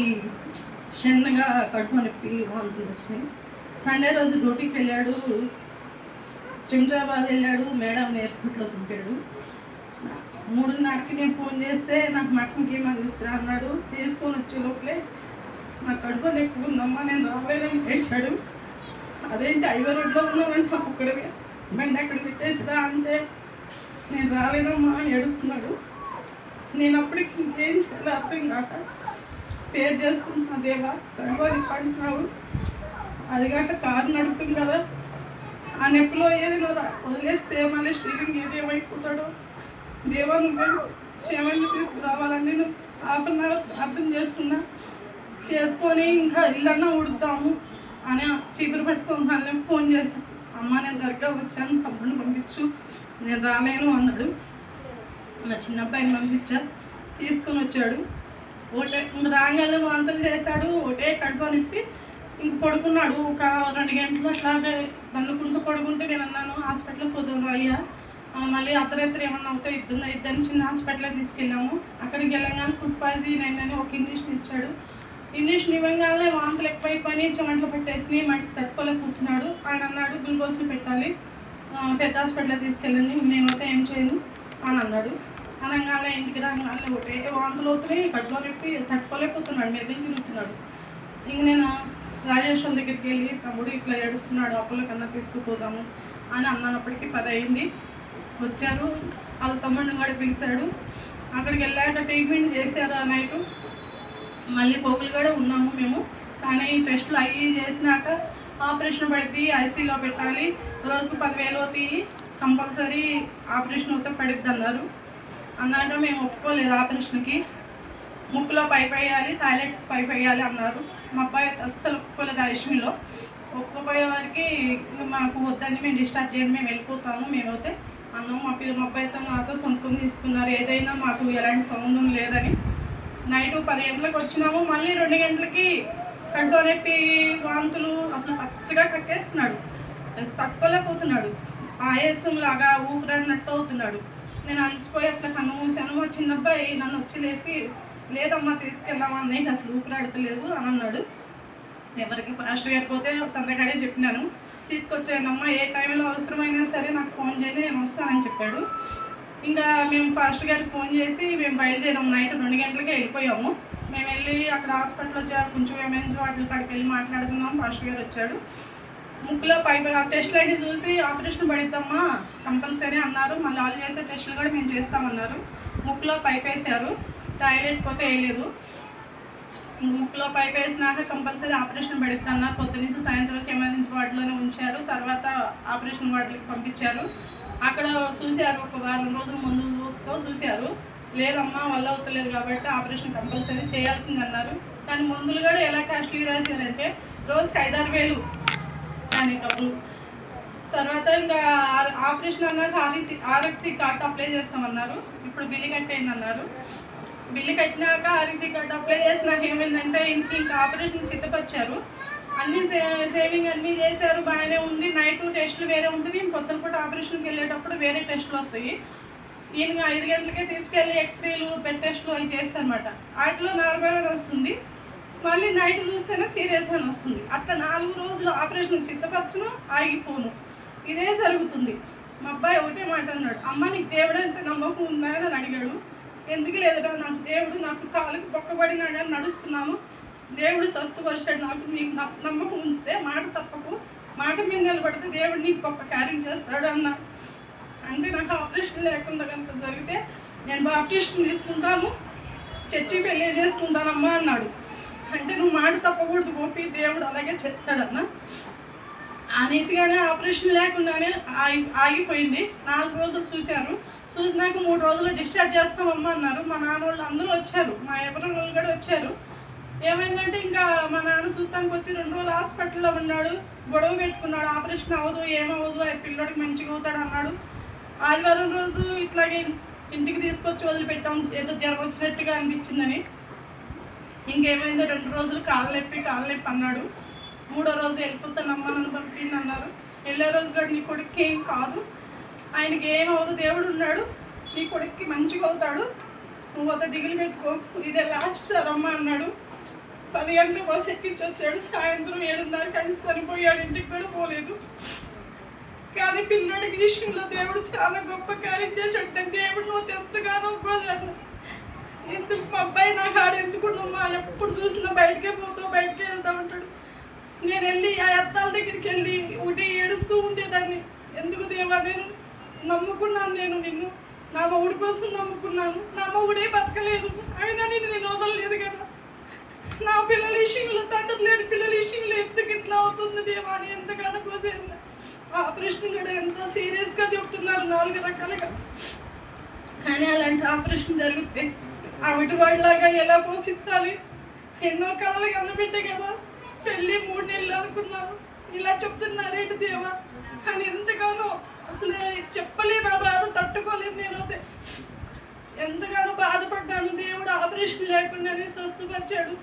చిన్నగా కడుపు నొప్పి వాంతులు వచ్చాయి. సండే రోజు డ్యూటీకి వెళ్ళాడు, శంషాబాద్ వెళ్ళాడు, మేడం ఎయిర్పోర్ట్లో దింపాడు. 3:30కి నేను ఫోన్ చేస్తే నాకు మటన్కి ఏమని తీసుకురా అన్నాడు. తీసుకొని వచ్చే లోపలే నాకు కడుపు ఎక్కువ ఉందమ్మా నేను రాలేదని వేసాడు. అదేంటి ఐవో రోడ్లో ఉన్నామంటే అక్కడ బండి అక్కడ పెట్టేసిరా అంటే నేను రాలేదమ్మా అని అడుగుతున్నాడు. నేను అప్పటికి ఇంకేం చేయాలి అర్థం కాక పేరు చేసుకుంటున్నా, దేవా కడుపు పంటున్నావు, అది కాక కారు నడుపుతుంది కదా, ఆ నొప్పిలో ఏదైనా వదిలేస్తే మళ్ళీ స్టీరింగ్ ఏదేమైపోతాడో, దేవా నువ్వే క్షేమంగా తీసుకురావాలని నేను హాఫ్ అన్ అవర్ అర్థం చేసుకొని ఇంకా ఇల్లన్నా ఉడుద్దాము అని చీపురు పెట్టుకొని మళ్ళీ ఫోన్ చేశాను. అమ్మ నేను దర్గా వచ్చాను, తమ్ముడిని పంపించు, నేను రాలేను అన్నాడు. మా చిన్న అబ్బాయిని పంపించా, తీసుకొని వచ్చాడు. ఒకటే ఇంక రాగానే వాంతులు చేశాడు, ఒకటే కడుపు నొప్పి ఇంక పడుకున్నాడు. ఒక 2 గంటలు అట్లాగే దన్నుకుంటూ పడుకుంటే నేను అన్నాను హాస్పిటల్కి పోదాం అయ్యా, మళ్ళీ అర్ధరాత్రి ఏమన్నా అవుతే ఇబ్బంది అయిద్దని చిన్న హాస్పిటల్కి తీసుకెళ్ళాము. అక్కడికి వెళ్ళగానే ఫుడ్ పాయిజన్ అయిందని ఒక ఇంజక్షన్ ఇచ్చాడు. ఇంజక్షన్ ఇవ్వగానే వాంతులు ఎక్కువైపోయి చెమటలు పెట్టేసి మనిషి తట్టుకోలేకపోతున్నాడు. ఆయన అన్నాడు గ్లూకోజ్లు పెట్టాలి, పెద్ద హాస్పిటల్కి తీసుకెళ్ళండి, నేనైతే ఏం చేయను అని అన్నాడు. అనగానే ఇంటికి రాగానే ఒకటే వాంతులు అవుతున్నాయి, కడుపులో నొప్పి తట్టుకోలేకపోతున్నాడు, మీద తిరుగుతున్నాడు. ఇంక నేను రాజేష్ వాళ్ళ దగ్గరికి వెళ్ళి తమ్ముడు ఇట్లా ఏడుస్తున్నాడు, అప్పుల కన్నా తీసుకుపోదాము అని అన్నప్పటికీ 10 అయింది. వచ్చారు, వాళ్ళ తమ్ముడిని కూడా పిలిచాడు. అక్కడికి వెళ్ళాక ట్రీట్మెంట్ చేశారు ఆ నైటు. మళ్ళీ పోగులు కూడా ఉన్నాము మేము. కానీ టెస్టులు అవి చేసినాక ఆపరేషన్ పడిద్ది, ఐసీలో పెట్టాలి, రోజుకు 10,000 అవుతాయి, కంపల్సరీ ఆపరేషన్ అవుతే పడిద్ది అన్నాక మేము ఒప్పుకోలేదు ఆపరేషన్కి. ముక్కులో పైప్ వేయాలి, టాయిలెట్ పైప్ వేయాలి అన్నారు. మా అబ్బాయి అస్సలు ఒప్పుకోలేదు ఆ విషయంలో. ఒప్పుకోపోయే వారికి మాకు వద్దని మేము డిశ్చార్జ్ చేయండి, మేము వెళ్ళిపోతాము మేమైతే అన్నాము. మా అబ్బాయితో నాతో సొంతం తీసుకున్నారు, ఏదైనా మాకు ఎలాంటి సంబంధం లేదని. నైటు 10 గంటలకు వచ్చినాము. మళ్ళీ 2 గంటలకి కడుపు నొప్పి వాంతులు అసలు పచ్చగా కక్కేస్తున్నాడు, తట్టుకోలేకపోతున్నాడు, ఆయాసం లాగా ఊపిరాడినట్టు అవుతున్నాడు. నేను అలసిపోయి అట్లా కన్ను మూసాను. మా చిన్న అబ్బాయి నన్ను వచ్చి లేపి లేదమ్మా తీసుకెళ్దామా, నీకు అసలు ఊపిరాడతలేదు అని అన్నాడు. ఎవరికి పాస్టర్ గారికి పోతే సంతకాడే చెప్పినాను, తీసుకొచ్చానమ్మా, ఏ టైంలో అవసరమైనా సరే నాకు ఫోన్ చేయండి, నేను వస్తానని చెప్పాడు. ఇంకా మేము పాస్టర్ గారికి ఫోన్ చేసి మేము బయలుదేరాము. నైట్ 2 గంటలకే వెళ్ళిపోయాము. మేము వెళ్ళి అక్కడ హాస్పిటల్ వచ్చారు, కొంచెం ఏమైనా వాటి కాడికి వెళ్ళి మాట్లాడుకున్నాం. పాస్టర్ గారు వచ్చాడు. ముక్కులో టెస్టులు అన్నీ చూసి ఆపరేషన్ పడిద్దామా కంపల్సరీ అన్నారు. మళ్ళీ వాళ్ళు చేసే టెస్టులు కూడా మేము చేస్తామన్నారు. ముక్కులో పైప్ వేసారు, టాయిలెట్ పోతే వేయలేదు. ముక్కులో పైప్ వేసినాక కంపల్సరీ ఆపరేషన్ పడిద్ది అన్నారు. పొద్దు నుంచి సాయంత్రం ఎమర్జెన్సీ వార్డులోనే ఉంచారు. తర్వాత ఆపరేషన్ వార్డుకి పంపించారు. అక్కడ చూశారు, ఒక వారం రోజుల ముందుతో చూశారు. లేదమ్మా వల్ల అవుతలేదు కాబట్టి ఆపరేషన్ కంపల్సరీ చేయాల్సింది అన్నారు. కానీ మందులు కూడా ఎలా కాస్ట్లీ రాశారంటే రోజుకి 5-6 వేలు కానీ డబ్బులు. తర్వాత ఇంకా ఆపరేషన్ అన్నారు. ఆర్ఎక్సీ కార్డు అప్లై చేస్తామన్నారు. ఇప్పుడు బిల్లు కట్టేయండి అన్నారు. బిల్లు కట్టినాక ఆర్ఎక్సీ కార్డు అప్లై చేసినాక ఏమైందంటే ఇంకా ఆపరేషన్ సిద్ధపరిచారు. అన్నీ సేవింగ్ అన్నీ చేశారు, బాగానే ఉంది. నైట్ టెస్టులు వేరే ఉంటుంది, పొద్దున పూట ఆపరేషన్కి వెళ్ళేటప్పుడు వేరే టెస్టులు వస్తాయి. ఈయన 5 గంటలకే తీసుకెళ్ళి ఎక్స్రేలు బెడ్ టెస్టులు అవి చేస్తారనమాట. వాటిలో నార్మల్ అని వస్తుంది, మళ్ళీ నైట్ చూస్తేనే సీరియస్ అని వస్తుంది. అట్లా 4 రోజులు ఆపరేషన్ సిద్ధపరచను, ఆగిపోను, ఇదే జరుగుతుంది. మా అబ్బాయి ఒకటే మాట అన్నాడు, అమ్మ నీకు దేవుడు అంటే నమ్మకం ఉందా అని అడిగాడు. ఎందుకు లేదురా, నాకు దేవుడు నాకు కాలుకి పొక్కబడినా కానీ నడుస్తున్నాను, దేవుడు స్వస్థపరిచాడు, నీకు నమ్మకం ఉంచితే మాట తప్పకు, మాట మీద నిలబడితే దేవుడు నీకు గొప్ప కార్యం చేస్తాడు అన్న. అంటే నాకు ఆపరేషన్ లేకుండా కనుక జరిగితే నేను బాప్టిస్ట్ తీసుకుంటాను, చర్చి పెళ్ళి చేసుకుంటానమ్మా అన్నాడు. అంటే నువ్వు మాట తప్పకూడదు గోపి, దేవుడు అలాగే చేస్తాడన్న. ఆ నీతిగానే ఆపరేషన్ లేకుండానే ఆగిపోయింది. 4 రోజులు చూశారు. చూసినాక 3 రోజులు డిశ్చార్జ్ చేస్తామమ్మా అన్నారు. మా నాన్న వాళ్ళు అందరూ వచ్చారు, మా ఎవరి వాళ్ళు కూడా వచ్చారు. ఏమైందంటే ఇంకా మా నాన్న చూస్తానికి వచ్చి 2 రోజులు హాస్పిటల్లో ఉన్నాడు. గొడవ పెట్టుకున్నాడు, ఆపరేషన్ అవ్వదు, ఏమవ్వదు, ఆ పిల్లడికి మంచిగా అవుతాడు అన్నాడు. ఆదివారం రోజు ఇట్లాగే ఇంటికి తీసుకొచ్చి వదిలిపెట్టాం, ఏదో జ్వరం వచ్చినట్టుగా అనిపించిందని. ఇంకేమైందో 2 రోజులు కాలు నొప్పి అన్నాడు. 3వ రోజు వెళ్ళిపోతానమ్మా నన్ను పంపింది అన్నారు. వెళ్ళే రోజు కూడా నీ కొడుక్కి ఏం కాదు, ఆయనకి ఏమవుదు, దేవుడు ఉన్నాడు, నీ కొడుక్కి మంచిగా అవుతాడు, నువ్వు అంత దిగులు పెట్టుకో, ఇదే లాస్ట్ సార్ అమ్మ అన్నాడు. 10 గంటలకు బస్సు ఎక్కించి వచ్చాడు. సాయంత్రం 7:30 కానీ చనిపోయాడు, ఇంటికి కూడా పోలేదు. కానీ పిల్లడికి విషయంలో దేవుడు చాలా గొప్ప కార్యం చేశాడు. దేవుడు నువ్వు ఎంతగానో పోదాడు. ఎందుకు మా అబ్బాయి నాకు ఆడ ఎందుకున్నామ్మా, ఎప్పుడు చూసినా బయటకే పోతావు, బయటకే వెళ్తా ఉంటాడు. నేను వెళ్ళి ఆ అద్దాల దగ్గరికి వెళ్ళి ఒకటి ఏడుస్తూ ఉండేదాన్ని. ఎందుకు దేవా, నేను నమ్ముకున్నాను, నిన్ను నా మొగుడి కోసం నమ్ముకున్నాను, నా మొగుడే బతకలేదు, అయినా నేను వదలలేదు కదా. నా పిల్లల విషయంలో, తండ్రి లేని పిల్లల విషయంలో ఎందుకు ఇట్లా అవుతుంది దేవా అని ఎంతగానో కోసాను. ఆపరేషన్ కూడా ఎంతో సీరియస్గా చెప్తున్నారు 4 రకాలుగా. కానీ అలాంటి ఆపరేషన్ జరిగితే ఆవిటి వాళ్ళలాగా ఎలా పోషించాలి? ఎన్నో కళలు కనబెట్టే కదా, పెళ్ళి 3 నెలలు అనుకున్నాను, ఇలా చెప్తున్నారేంటి దేవా అని ఎంతగానో అసలు చెప్పలేను, ఆ బాధ తట్టుకోలేను. నేను అదే ఎంతగానో బాధపడ్డాను. దేవుడు ఆపరేషన్ లేకుండానే స్వస్థపరిచాడు.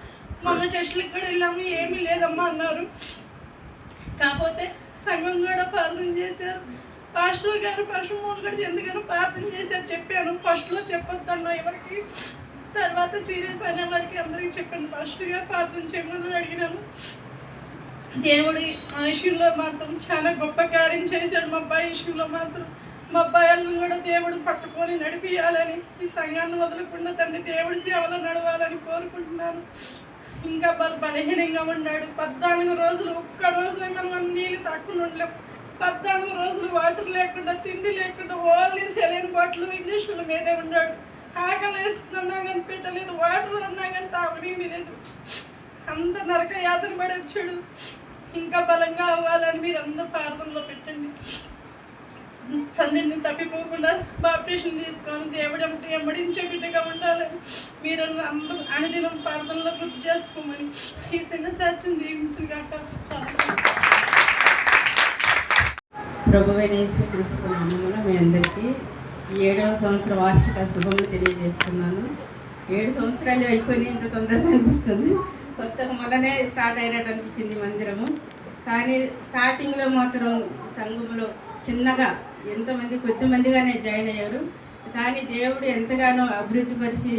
మొన్న టెస్టులకు కూడా వెళ్ళాము, ఏమీ లేదమ్మా అన్నారు. కాకపోతే సంఘం కూడా ప్రార్థన చేశారు. పాస్టర్ గారు గారు ఎందుకనో ప్రార్థన చేశారు. చెప్పాను, ఫస్ట్లో చెప్పొద్దన్నా ఎవరికి, తర్వాత సీరియస్ అనే వారికి అందరికీ చెప్పాను. పాస్టర్ గారు ప్రార్థన చేయమని అడిగినాను. దేవుడి విషయంలో మాత్రం చాలా గొప్ప కార్యం చేశాడు. మా అబ్బాయి విషయంలో మాత్రం మా అబ్బాయిలను కూడా దేవుడు పట్టుకొని నడిపియాలని, ఈ సంఘాన్ని వదలకుండా తండ్రి దేవుడి సేవలో నడవాలని కోరుకుంటున్నాను. ఇంకా బలహీనంగా ఉన్నాడు. 14 రోజులు ఒక్కరోజు మనం నీళ్ళు తక్కువ ఉండలేము. 14 రోజులు వాటర్ లేకుండా, తిండి లేకుండా, ఓన్లీ సెలైన్ బాటిల్ ఇంజక్షన్ల మీదే ఉన్నాడు. ఆకలి వేస్తున్నా కానీ పెట్టలేదు, వాటర్ అన్నా కానీ తాగని లేదు. అంత నరక యాతన పడి వచ్చాడు. ఇంకా బలంగా అవ్వాలని మీరు అందరూ ప్రార్థనలో పెట్టండి. సంధిని తప్పిపోకుండా బాప్టిషన్ తీసుకొని దేవుడు ఎంబడించే బిడ్డగా ఉండాలని మీరు అందరూ అనుదినం ప్రార్థనలో గుర్తు చేసుకోమని ఈ చిన్న సాక్ష్యం దీవించిన కాక. ప్రభువైన యేసుక్రీస్తు నామమున మీ అందరికీ 7వ సంవత్సర వార్షిక శుభములు తెలియజేస్తున్నాను. 7 సంవత్సరాలు అయిపోయి ఇంత తొందరగా అనిపిస్తుంది. కొత్తగా మొన్ననే స్టార్ట్ అయినట్టు అనిపించింది మందిరము. కానీ స్టార్టింగ్లో మాత్రం సంఘములో చిన్నగా ఎంతమంది కొద్దిమందిగానే జాయిన్ అయ్యారు. కానీ దేవుడు ఎంతగానో అభివృద్ధిపరిచి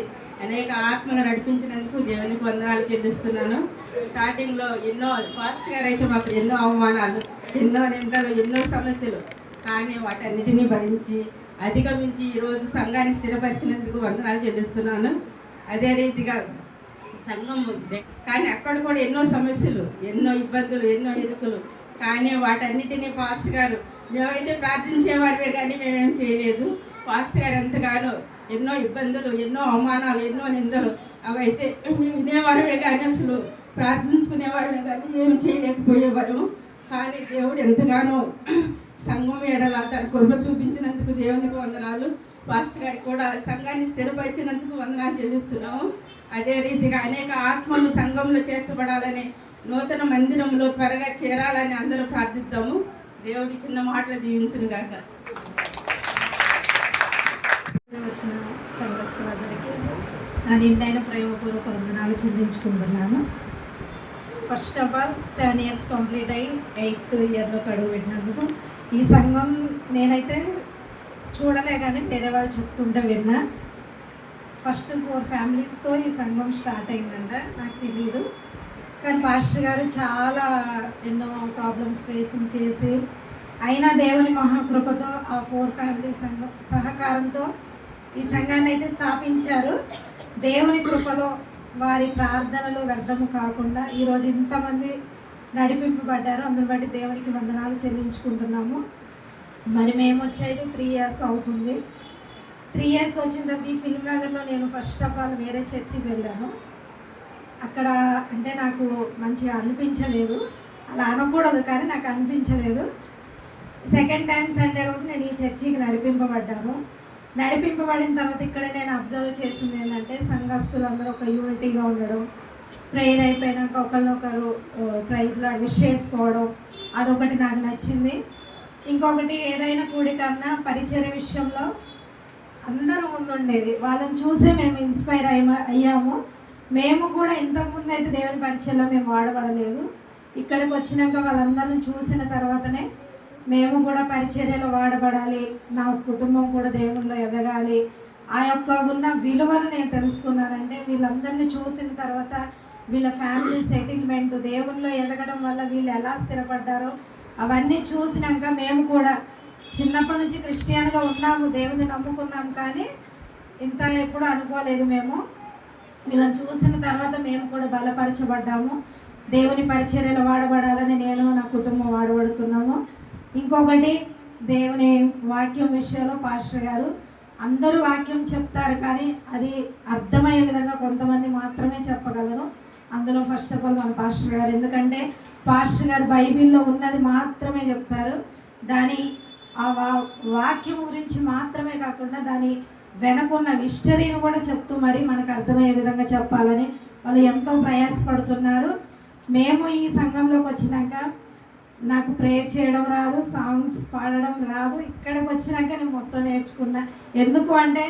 అనేక ఆత్మలు నడిపించినందుకు దేవునికి వందనాలు చెల్లిస్తున్నాను. స్టార్టింగ్లో ఎన్నో ఫాస్ట్ గారు అయితే మాకు ఎన్నో అవమానాలు, ఎన్నో నిందలు, ఎన్నో సమస్యలు, కానీ వాటన్నిటినీ భరించి అధిగమించి ఈరోజు సంఘాన్ని స్థిరపరిచినందుకు వందనాలు చెల్లిస్తున్నాను. అదే రీతిగా సంఘం కానీ అక్కడ కూడా ఎన్నో సమస్యలు, ఎన్నో ఇబ్బందులు, ఎన్నో ఇరుకులు. కానీ వాటన్నిటినీ పాస్టర్ గారు, మేమైతే ప్రార్థించేవారివే కానీ మేమేం చేయలేదు. పాస్టర్ గారు ఎంతగానో ఎన్నో ఇబ్బందులు, ఎన్నో అవమానాలు, ఎన్నో నిందలు అవైతే మేము వినేవారమే కానీ అసలు ప్రార్థించుకునేవారమే కానీ ఏమి చేయలేకపోయేవారము. కానీ దేవుడు ఎంతగానో సంఘం ఎడల తన కృప చూపించినందుకు దేవునికి వందనాలు. పాస్టర్ గారికి కూడా సంఘాన్ని స్థిరపరిచినందుకు వందనాలు చెల్లిస్తున్నాము. అదే రీతిగా అనేక ఆత్మలు సంఘంలో చేర్చబడాలని, నూతన మందిరంలో త్వరగా చేరాలని అందరూ ప్రార్థిద్దాము. దేవుడి చిన్న మాటలు దీవించును గాక. వచ్చిన సంఘస్థులందరికీ నా నిండైన ప్రేమపూర్వక వందనాలు చెల్లించుకుంటున్నాను. First of all 7 years complete అయ్యి 8th yearలోకి అడుగు పెట్టినందుకు ఈ సంఘం నేనైతే చూడలే కానీ వేరే వాళ్ళు చెప్తుంటే విన్నా. ఫస్ట్ 4 familiesతో ఈ సంఘం స్టార్ట్ అయిందంట, నాకు తెలియదు. కానీ పాస్టర్ గారు చాలా ఎన్నో ప్రాబ్లమ్స్ ఫేసింగ్ చేసి అయినా దేవుని మహాకృపతో ఆ 4 families సంఘం సహకారంతో ఈ సంఘాన్ని అయితే స్థాపించారు. దేవుని కృపలో వారి ప్రార్థనలు వ్యర్థము కాకుండా ఈరోజు ఇంతమంది నడిపింపబడ్డారు. అందుని బట్టి దేవునికి వందనాలు చెల్లించుకుంటున్నాము. మరి మేము వచ్చేది 3 years అవుతుంది. 3 years వచ్చిన తర్వాత ఈ ఫిల్మ్ నగర్లో నేను ఫస్ట్ ఆఫ్ ఆల్ వేరే చర్చికి వెళ్ళాను. అక్కడ అంటే నాకు మంచిగా అనిపించలేదు, అలా అనకూడదు కానీ నాకు అనిపించలేదు. సెకండ్ టైం సండే రోజు నేను ఈ చర్చికి నడిపింపబడ్డాను. నడిపింపబడిన తర్వాత ఇక్కడ నేను అబ్జర్వ్ చేసింది ఏంటంటే సంఘస్థులందరూ ఒక యూనిటీగా ఉండడం, ప్రేయర్ అయిపోయినాక ఒకరినొకరు ప్రైజ్లో విష్ చేసుకోవడం, అదొకటి నాకు నచ్చింది. ఇంకొకటి ఏదైనా కూడికన్నా పరిచయ విషయంలో అందరూ ముందుండేది, వాళ్ళని చూసే మేము ఇన్స్పైర్ అయ్యాము. మేము కూడా ఇంతకుముందు అయితే దేవుని పరిచయంలో మేము వాడబడలేదు. ఇక్కడికి వచ్చినాక వాళ్ళందరిని చూసిన తర్వాతనే మేము కూడా పరిచర్యలో వాడబడాలి, నా కుటుంబం కూడా దేవునిలో ఎదగాలి, ఆ యొక్క ఉన్న విలువలు నేను తెలుసుకున్నానంటే వీళ్ళందరినీ చూసిన తర్వాత వీళ్ళ ఫ్యామిలీ సెటిల్మెంట్, దేవునిలో ఎదగడం వల్ల వీళ్ళు ఎలా స్థిరపడ్డారో అవన్నీ చూసినాక మేము కూడా చిన్నప్పటి నుంచి క్రిస్టియన్గా ఉన్నాము, దేవుని నమ్ముకున్నాము, కానీ ఇంత ఎప్పుడు అనుకోలేదు. మేము వీళ్ళని చూసిన తర్వాత మేము కూడా బలపరచబడ్డాము. దేవుని పరిచర్యలో వాడబడాలని నేను నా కుటుంబం వాడబడుతున్నాము. ఇంకొకటి దేవుని వాక్యం విషయంలో పాస్టర్ గారు అందరూ వాక్యం చెప్తారు కానీ అది అర్థమయ్యే విధంగా కొంతమంది మాత్రమే చెప్పగలరు. అందులో ఫస్ట్ ఆఫ్ ఆల్ మన పాస్టర్ గారు, ఎందుకంటే పాస్టర్ గారు బైబిల్లో ఉన్నది మాత్రమే చెప్తారు. దాని ఆ వాక్యం గురించి మాత్రమే కాకుండా దాని వెనకున్న హిస్టరీని కూడా చెప్తూ మరి మనకు అర్థమయ్యే విధంగా చెప్పాలని వాళ్ళు ఎంతో ప్రయాసపడుతున్నారు. మేము ఈ సంఘంలోకి వచ్చినాక నాకు ప్రేయర్ చేయడం రాదు, సాంగ్స్ పాడడం రాదు. ఇక్కడికి వచ్చినాక నేను మొత్తం నేర్చుకున్నా. ఎందుకు అంటే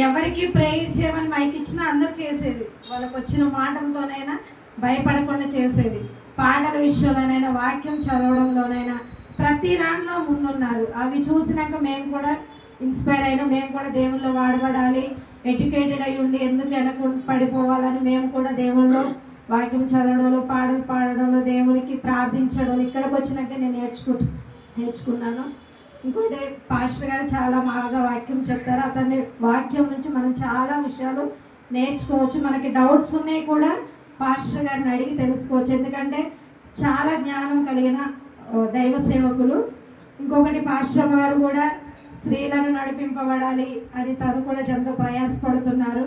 ఎవరికి ప్రేయర్ చేయమని మైక్ ఇచ్చినా అందరూ చేసేది, వాళ్ళకు వచ్చిన మాటలతోనైనా భయపడకుండా చేసేది. పాటల విషయంలోనైనా వాక్యం చదవడంలోనైనా ప్రతి దాంట్లో ముందున్నారు. అవి చూసినాక మేము కూడా ఇన్స్పైర్ అయినా, మేము కూడా దేవుల్లో వాడబడాలి, ఎడ్యుకేటెడ్ అయి ఉండి ఎందుకు వెనక పడిపోవాలని మేము కూడా దేవుల్లో వాక్యం చదవడంలో, పాటలు పాడడంలో, దేవునికి ప్రార్థించడం ఇక్కడికి వచ్చినాక నేను నేర్చుకున్నాను. ఇంకోటి పాస్టర్ గారు చాలా బాగా వాక్యం చెప్తారు. అతని వాక్యం నుంచి మనం చాలా విషయాలు నేర్చుకోవచ్చు. మనకి డౌట్స్ ఉన్నాయి కూడా పాస్టర్ గారిని అడిగి తెలుసుకోవచ్చు, ఎందుకంటే చాలా జ్ఞానం కలిగిన దైవ సేవకులు. ఇంకొకటి పాస్టర్ గారు కూడా స్త్రీలను నడిపింపబడాలి అని తను కూడా ఎంతో ప్రయాసపడుతున్నారు.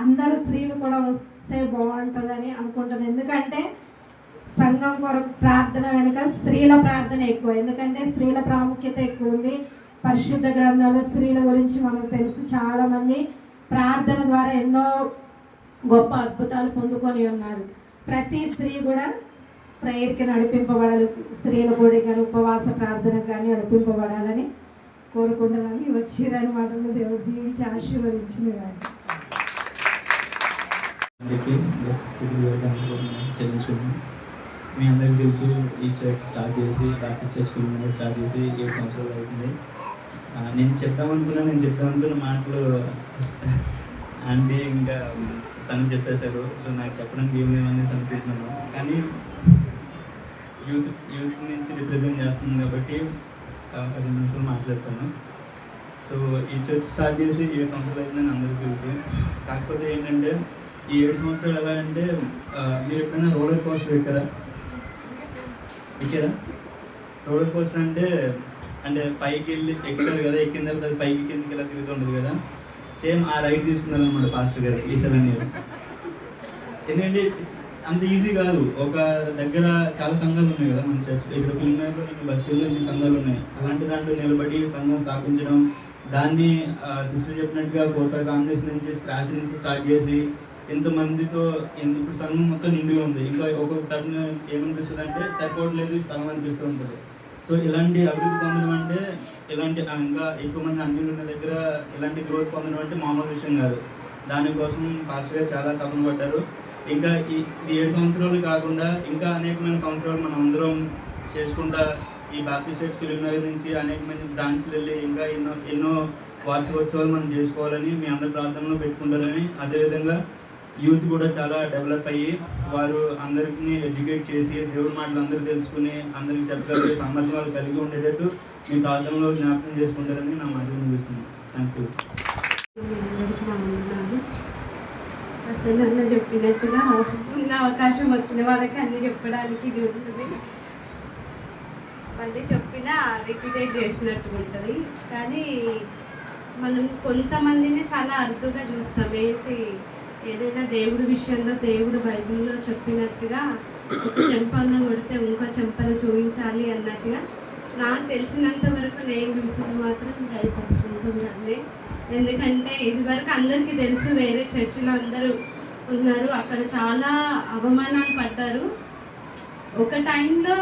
అందరూ స్త్రీలు కూడా వస్తే బాగుంటుందని అనుకుంటున్నాను, ఎందుకంటే సంఘం కొరకు ప్రార్థన వెనుక స్త్రీల ప్రార్థన ఎక్కువ, ఎందుకంటే స్త్రీల ప్రాముఖ్యత ఎక్కువ ఉంది. పరిశుద్ధ గ్రంథంలో స్త్రీల గురించి మనకు తెలుసు. చాలామంది ప్రార్థన ద్వారా ఎన్నో గొప్ప అద్భుతాలు పొందుకొని ఉన్నారు. ప్రతి స్త్రీ కూడా ప్రేయర్కి నడిపింపబడాలి, స్త్రీలు కూడా కానీ ఉపవాస ప్రార్థన కానీ నడిపింపబడాలని కోరుకుంటున్నాను. వచ్చిరని మాటలు దేవుడు దీవించి ఆశీర్వదించిన కానీ చెల్లించుకున్నాను. మీ అందరికీ తెలుసు ఈ చర్చ్ స్టార్ట్ చేసి ప్రాక్టీస్ చేసుకుని స్టార్ట్ చేసి 7 సంవత్సరాలు అవుతుంది. నేను చెప్తామనుకున్న మాటలు అంటే ఇంకా తను చెప్పేశారు. సో నాకు చెప్పడానికి ఏమేమనేసి అనుకుంటున్నాను, కానీ యూత్ నుంచి రిప్రజెంట్ చేస్తున్నాను కాబట్టి 10 నిమిషాలు మాట్లాడతాను. సో ఈ చర్చ్ స్టార్ట్ చేసి 7 సంవత్సరాలు అయిందని అందరికీ తెలుసు. కాకపోతే ఏంటంటే ఈ 7 సంవత్సరాలు ఎలా అంటే మీరు ఎప్పుడైనా రోలర్ కోస్టర్ ఎక్కారా? రోలర్ కోస్టర్ అంటే పైకి వెళ్ళి ఎక్కుతారు కదా, ఎక్కిన తర్వాత అది పైకి కిందకి ఇలా తిరుగుతుంటుంది కదా, సేమ్ ఆ రైడ్ తీసుకున్నారు అనమాట పాస్టర్ గారు ఈ 7 years. ఎందుకంటే అంత ఈజీ కాదు. ఒక దగ్గర చాలా సంఘాలు ఉన్నాయి కదా మన చర్చ్, ఇప్పుడు ఫిల్మ్లో బస్తీల్లో ఎన్ని సంఘాలు ఉన్నాయి, అలాంటి దాంట్లో నిలబడి సంఘం స్థాపించడం, దాన్ని సిస్టర్ చెప్పినట్టుగా 4-5 ఫ్యామిలీస్ నుంచి స్క్రాచ్ నుంచి స్టార్ట్ చేసి ఎంతమందితో ఇప్పుడు సంఘం మొత్తం నిండుగా ఉంది. ఇంకా ఒక్కొక్క టర్న్ ఏమనిపిస్తుంది అంటే సరిపోవట్లేదు ఈ స్థలం అనిపిస్తూ ఉంటుంది. సో ఇలాంటి అభివృద్ధి పొందడం అంటే, ఇలాంటి ఇంకా ఎక్కువ మంది అన్యులు ఉన్న దగ్గర ఇలాంటి గ్రోత్ పొందడం అంటే మామూలు విషయం కాదు. దానికోసం పాస్టర్ గారు చాలా తపన పడ్డారు. ఇంకా ఈ 7 సంవత్సరాలు కాకుండా ఇంకా అనేకమైన సంవత్సరాలు మనం అందరం చేసుకుంటా ఈ బాప్టిస్ట్ చర్చ్ ఫిలిం నగర్ నుంచి అనేకమైన బ్రాంచ్లు వెళ్ళి ఇంకా ఎన్నో వార్షికోత్సవాలు మనం చేసుకోవాలని మీ అందరి ప్రార్థనలో పెట్టుకుంటారని, అదేవిధంగా యూత్ కూడా చాలా డెవలప్ అయ్యి వారు అందరికీ ఎడ్యుకేట్ చేసి దేవుడి మాటలు అందరూ తెలుసుకుని అందరికి చెప్పగలిగే సామర్థ్యం వాళ్ళు కలిగి ఉండేటట్టు మీ ప్రార్థనలో జ్ఞాపకం చేసుకుంటారని నా మాట అనిపిస్తుంది. Thanks you. అసలు అన్న చెప్పినట్టుగా ఉన్న అవకాశం వచ్చిన వాళ్ళకి అన్ని చెప్పడానికి ఇది ఉంటుంది. మళ్ళీ చెప్పినా రిపీటేట్ చేసినట్టు ఉంటుంది. కానీ మనం కొంతమందిని చాలా అరుదుగా చూస్తాం. ఏంటి, ఏదైనా దేవుడి విషయంలో దేవుడు బైబిల్లో చెప్పినట్టుగా ఒక చెంపను కొడితే ఇంకో చెంపను చూపించాలి అన్నట్టుగా నాకు తెలిసినంత వరకు నేను చూసింది మాత్రం ప్రయత్నిస్తుంటుందండి. ఎందుకంటే ఇదివరకు అందరికీ తెలుసు, వేరే చర్చిలో అందరూ ఉన్నారు, అక్కడ చాలా అవమానాలు పడ్డారు. ఒక టైంలో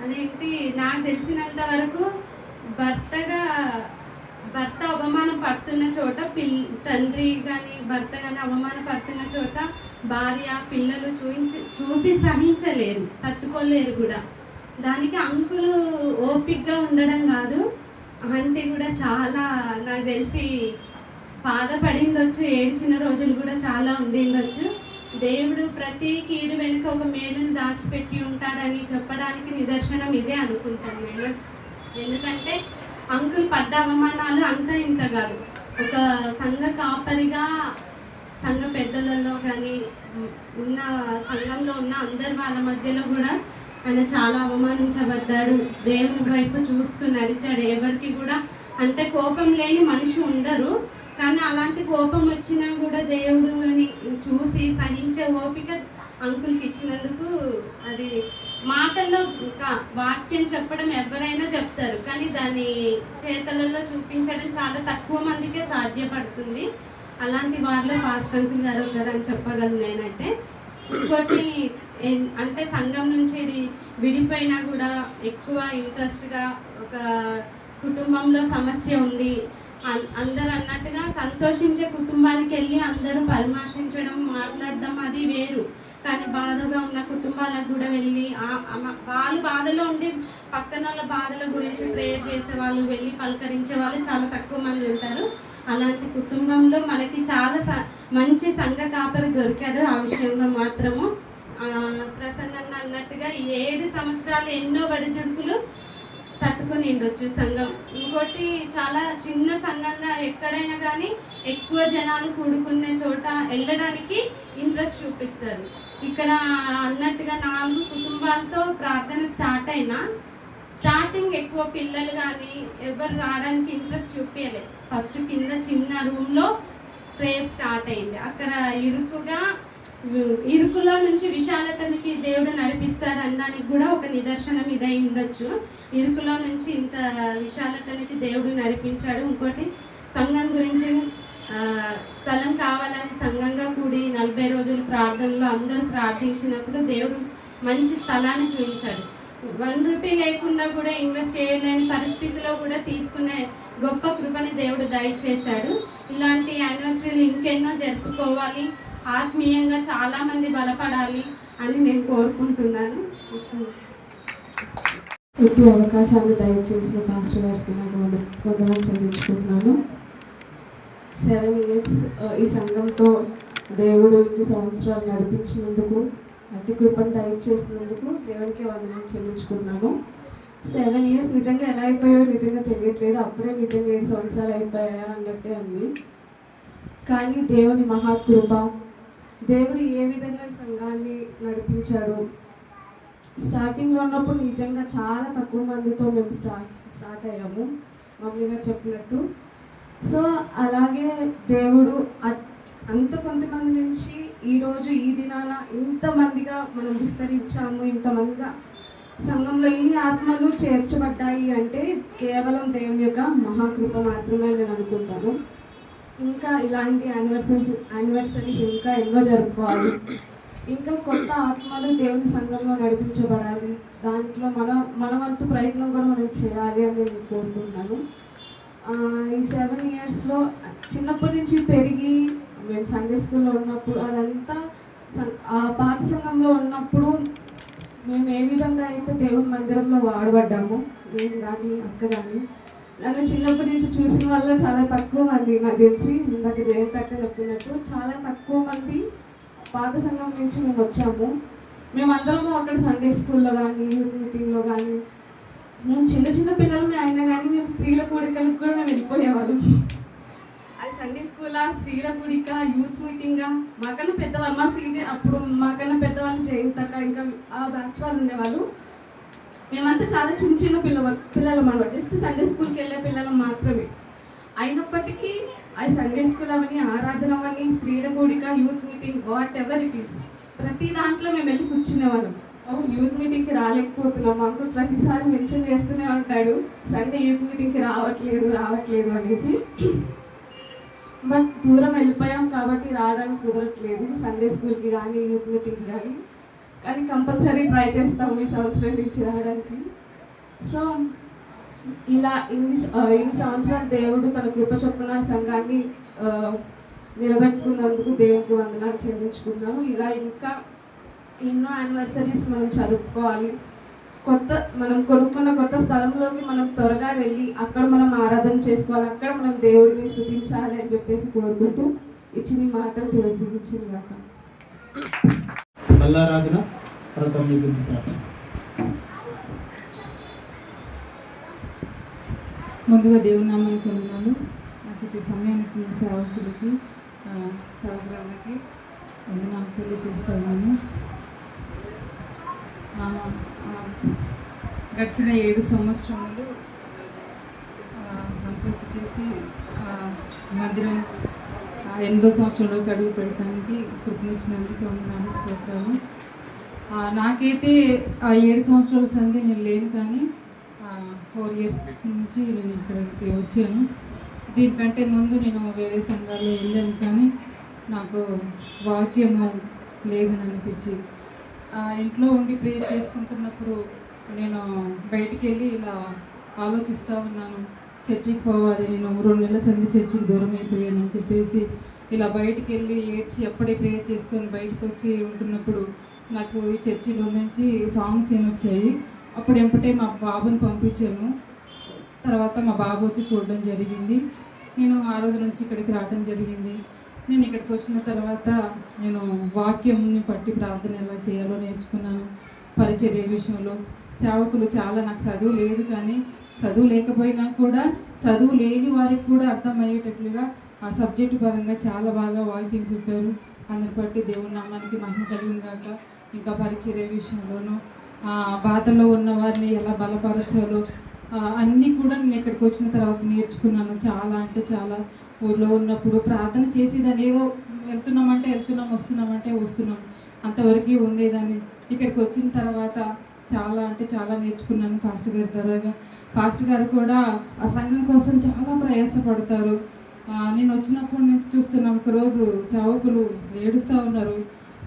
అదేంటి, నాకు తెలిసినంత వరకు భర్త అవమానం పడుతున్న చోట తండ్రి కానీ భర్త కానీ అవమానం పడుతున్న చోట భార్య పిల్లలు చూసి సహించలేరు, తట్టుకోలేరు కూడా. దానికి అంకులు ఓపికగా ఉండడం కాదు, ఆంటీ కూడా చాలా నాకు తెలిసి బాధపడి ఉండొచ్చు, ఏడ్చిన రోజులు కూడా చాలా ఉండి ఉండొచ్చు. దేవుడు ప్రతి కీడు వెనుక ఒక మేలుని దాచిపెట్టి ఉంటాడని చెప్పడానికి నిదర్శనం ఇదే అనుకుంటాను నేను. ఎందుకంటే అంకుల్ పడ్డ అవమానాలు అంతా ఇంత కాదు. ఒక సంఘ కాపరిగా సంఘ పెద్దలలో కానీ ఉన్న సంఘంలో ఉన్న అందరి వాళ్ళ మధ్యలో కూడా ఆయన చాలా అవమానించబడ్డాడు. దేవుని వైపు చూస్తూ నడిచాడు. ఎవరికి కూడా అంటే కోపం లేని మనిషి ఉండరు, కానీ అలాంటి కోపం వచ్చినా కూడా దేవుడు అని చూసి సహించే ఓపిక అంకుల్కి ఇచ్చినందుకు, అది మాటల్లో ఇంకా వాక్యం చెప్పడం ఎవరైనా చెప్తారు, కానీ దాన్ని చేతలలో చూపించడం చాలా తక్కువ మందికే సాధ్యపడుతుంది. అలాంటి వారిలో పాస్టర్ అంకుల్ గారు ఒకరు అని చెప్పగలను నేనైతే. ఇంకోటి అంటే సంఘం నుంచి విడిపోయినా కూడా ఎక్కువ ఇంట్రెస్ట్గా ఒక కుటుంబంలో సమస్య ఉంది అందరు అన్నట్టుగా సంతోషించే కుటుంబానికి వెళ్ళి అందరూ పరామర్శించడం మాట్లాడడం అది వేరు. కానీ బాధగా ఉన్న కుటుంబాలకు కూడా వెళ్ళి వాళ్ళు బాధలో ఉండి పక్కన వాళ్ళ బాధల గురించి ప్రేయర్ చేసే వాళ్ళు, వెళ్ళి పలకరించే వాళ్ళు చాలా తక్కువ మంది ఉంటారు. అలాంటి కుటుంబంలో మనకి చాలా మంచి సంఘ కాపరి దొరికారు. ఆ విషయంలో మాత్రము ప్రసన్న అన్నట్టుగా 7 సంవత్సరాలు ఎన్నో బడిదుడుకులు తట్టుకొని ఉండొచ్చు సంఘం. ఇంకోటి చాలా చిన్న సంఘంగా ఎక్కడైనా కానీ ఎక్కువ జనాలు కూడుకునే చోట వెళ్ళడానికి ఇంట్రెస్ట్ చూపిస్తారు. ఇక్కడ అన్నట్టుగా 4 కుటుంబాలతో ప్రార్థన స్టార్ట్ అయినా స్టార్టింగ్ ఎక్కువ పిల్లలు కానీ ఎవరు రావడానికి ఇంట్రెస్ట్ చూపించలేదు. ఫస్ట్ కింద చిన్న రూమ్లో ప్రేయర్ స్టార్ట్ అయింది. అక్కడ ఇరుకులో నుంచి విశాలతనికి దేవుడు నడిపిస్తారు అనడానికి కూడా ఒక నిదర్శనం ఇదై ఉండొచ్చు. ఇరుకులో నుంచి ఇంత విశాలతనికి దేవుడు నడిపించాడు. ఇంకోటి సంఘం గురించి స్థలం కావాలని సంఘంగా కూడి 40 రోజులు ప్రార్థనలో అందరూ ప్రార్థించినప్పుడు దేవుడు మంచి స్థలాన్ని చూపించాడు. 1 రూపీ లేకుండా కూడా ఇన్వెస్ట్ చేయలేని పరిస్థితిలో కూడా తీసుకునే గొప్ప కృపని దేవుడు దయచేశాడు. ఇలాంటి యానివర్సరీలు ఇంకెన్నో జరుపుకోవాలి, ఆత్మీయంగా చాలామంది బలపడాలి అని నేను కోరుకుంటున్నాను. ఇటు అవకాశాన్ని దయచేసిన పాస్టర్ గారికి నాకు వందనాలు చెల్లించుకుంటున్నాను. 7 years ఈ సంఘంతో దేవుడు ఇన్ని సంవత్సరాలు నడిపించినందుకు, అతి కృపను దయచేసినందుకు దేవుడికి వందనాలు చెల్లించుకుంటున్నాను. 7 years నిజంగా ఎలా అయిపోయాయో నిజంగా తెలియట్లేదు. అప్పుడే నిజంగా 7 సంవత్సరాలు అయిపోయాయా అన్నట్టే ఉంది. కానీ దేవుని మహాకృప, దేవుడు ఏ విధంగా ఈ సంఘాన్ని నడిపించాడు. స్టార్టింగ్లో ఉన్నప్పుడు నిజంగా చాలా తక్కువ మందితో మేము స్టార్ట్ అయ్యాము, మమ్మీ గారు చెప్పినట్టు. సో అలాగే దేవుడు అంత కొంతమంది నుంచి ఈరోజు ఈ దినాల ఇంతమందిగా మనం విస్తరించాము. ఇంతమందిగా సంఘంలో ఇన్ని ఆత్మలు చేర్చబడ్డాయి అంటే కేవలం దేవుని యొక్క మహాకృప మాత్రమే నేను అనుకుంటాను. ఇంకా ఇలాంటి యానివర్సరీస్ ఇంకా ఎన్నో జరుపుకోవాలి. ఇంకా కొత్త ఆత్మలు దేవుని సంఘంలో నడిపించబడాలి. దాంట్లో మన వంతు ప్రయత్నం కూడా మనం చేయాలి అని నేను కోరుకుంటున్నాను. ఈ 7 yearsలో చిన్నప్పటి నుంచి పెరిగి మేము సండే స్కూల్లో ఉన్నప్పుడు అదంతా ఆ పాత సంఘంలో ఉన్నప్పుడు మేము ఏ విధంగా అయితే దేవుని మందిరంలో వాడబడ్డాము, నేను కానీ అక్క కానీ, నన్ను చిన్నప్పటి నుంచి చూసిన వల్ల చాలా తక్కువ మంది, నాకు తెలిసి ఇందాక జయంత్ అక్క చెప్పినట్టు చాలా తక్కువ మంది పాత సంఘం నుంచి మేము వచ్చాము. మేమందరము అక్కడ సండే స్కూల్లో కానీ యూత్ మీటింగ్లో కానీ మేము చిన్న పిల్లలమే అయినా కానీ మేము స్త్రీల కూడికలకు కూడా మేము వెళ్ళిపోయేవాళ్ళం. అది సండే స్కూలా, స్త్రీల కూడిక, యూత్ మీటింగా, మాకన్నా పెద్దవాళ్ళు, మా సీనియర్ అప్పుడు మాకన్నా పెద్దవాళ్ళు జయంతక ఇంకా ఆ బ్యాచ్ వాళ్ళు ఉండేవాళ్ళు. మేమంతా చాలా చిన్న పిల్లలు అనమాట, జస్ట్ సండే స్కూల్కి వెళ్ళే పిల్లలు మాత్రమే. అయినప్పటికీ అది సండే స్కూల్ అవని, ఆరాధన అవని, స్త్రీల కూడిక, youth meeting, what ever it is, ప్రతి దాంట్లో మేము వెళ్ళి కూర్చునేవాళ్ళం. యూత్ మీటింగ్కి రాలేకపోతున్నాం, అంకుల్ ప్రతిసారి మెన్షన్ చేస్తూనే ఉంటాడు సండే యూత్ మీటింగ్కి రావట్లేదు అనేసి. బట్ దూరం వెళ్ళిపోయాం కాబట్టి రావడానికి కుదరట్లేదు సండే స్కూల్కి కానీ యూత్ మీటింగ్కి కానీ కంపల్సరీ ట్రై చేస్తాము ఈ సంవత్సరం నుంచి రావడానికి. సో ఇలా ఇన్ని సంవత్సరాలు దేవుడు తన కృప చొప్పున సంఘాన్ని నిలబెట్టుకున్నందుకు దేవునికి వందనాలు చెల్లించుకున్నాను. ఇలా ఇంకా ఎన్నో యానివర్సరీస్ మనం జరుపుకోవాలి. మనం కొనుక్కున్న కొత్త స్థలంలోకి మనం త్వరగా వెళ్ళి అక్కడ మనం ఆరాధన చేసుకోవాలి, అక్కడ మనం దేవుడిని స్తుతించాలి అని చెప్పేసి కోరుకుంటూ ఇచ్చిన మాటలు దేవుడి గురించి కాక మల్లారాధన తర్వాత ముగింపు ప్రార్థన. ముందుగా దేవుని నామాన్ని పొందినాను. నాకు ఇటు సమయాన్ని ఇచ్చిన సేవకులకి సహోదరులకి వందనాలు తెలియజేస్తా ఉన్నాను. గడిచిన 7 సంవత్సరములు సంపూర్తి చేసి మందిరం 8వ సంవత్సరంలోకి అడుగు పెడతానికి కృపనిచ్చినందుకు వందనాలు, స్తోత్రాలు. నాకైతే ఆ 7 సంవత్సరాల సంధి నేను లేను, కానీ 4 years నుంచి నేను ఇక్కడికి వచ్చాను. దీనికంటే ముందు నేను వేరే సంఘాల్లో వెళ్ళాను, కానీ నాకు వాక్యము లేదని అనిపించి ఇంట్లో ఉండి ప్రేయర్ చేసుకుంటున్నప్పుడు నేను బయటికి వెళ్ళి ఇలా ఆలోచిస్తూ ఉన్నాను, చర్చికి పోవాలి, నేను 2 నెలల సంధి చర్చికి దూరం అయిపోయాను అని చెప్పేసి ఇలా బయటికి వెళ్ళి ఏడ్చి అప్పుడే ప్రేయర్ చేసుకొని బయటకు వచ్చి ఉంటున్నప్పుడు నాకు ఈ చర్చిలో నుంచి సాంగ్స్ వచ్చాయి. అప్పుడు ఎంపటే మా బాబుని పంపించాను. తర్వాత మా బాబు వచ్చి చూడడం జరిగింది. నేను ఆ రోజు నుంచి ఇక్కడికి రావడం జరిగింది. నేను ఇక్కడికి వచ్చిన తర్వాత నేను వాక్యంని పట్టి ప్రార్థన ఎలా చేయాలో నేర్చుకున్నాను. పరిచర్య విషయంలో సేవకులు చాలా, నాకు చదువు లేదు, కానీ చదువు లేకపోయినా కూడా చదువు లేని వారికి కూడా అర్థమయ్యేటట్లుగా ఆ సబ్జెక్టు పరంగా చాలా బాగా వాక్యం చెప్పారు. అందుని బట్టి దేవుని నామానికి మహిమ కలిగిన గాక. ఇంకా పరిచర్య విషయంలోనూ బాధల్లో ఉన్న వారిని ఎలా బలపరచాలో అన్నీ కూడా నేను ఇక్కడికి వచ్చిన తర్వాత నేర్చుకున్నాను. చాలా అంటే చాలా. ఊళ్ళో ఉన్నప్పుడు ప్రార్థన చేసేదాన్ని, ఏదో వెళ్తున్నాం, వస్తున్నాం అంతవరకు ఉండేదాన్ని. ఇక్కడికి వచ్చిన తర్వాత చాలా అంటే చాలా నేర్చుకున్నాను పాస్టర్ గారి ద్వారా. పాస్టర్ గారు కూడా ఆ సంఘం కోసం చాలా ప్రయాసపడతారు. నేను వచ్చినప్పటి నుంచి చూస్తున్నాం, ఒకరోజు సేవకులు ఏడుస్తూ ఉన్నారు.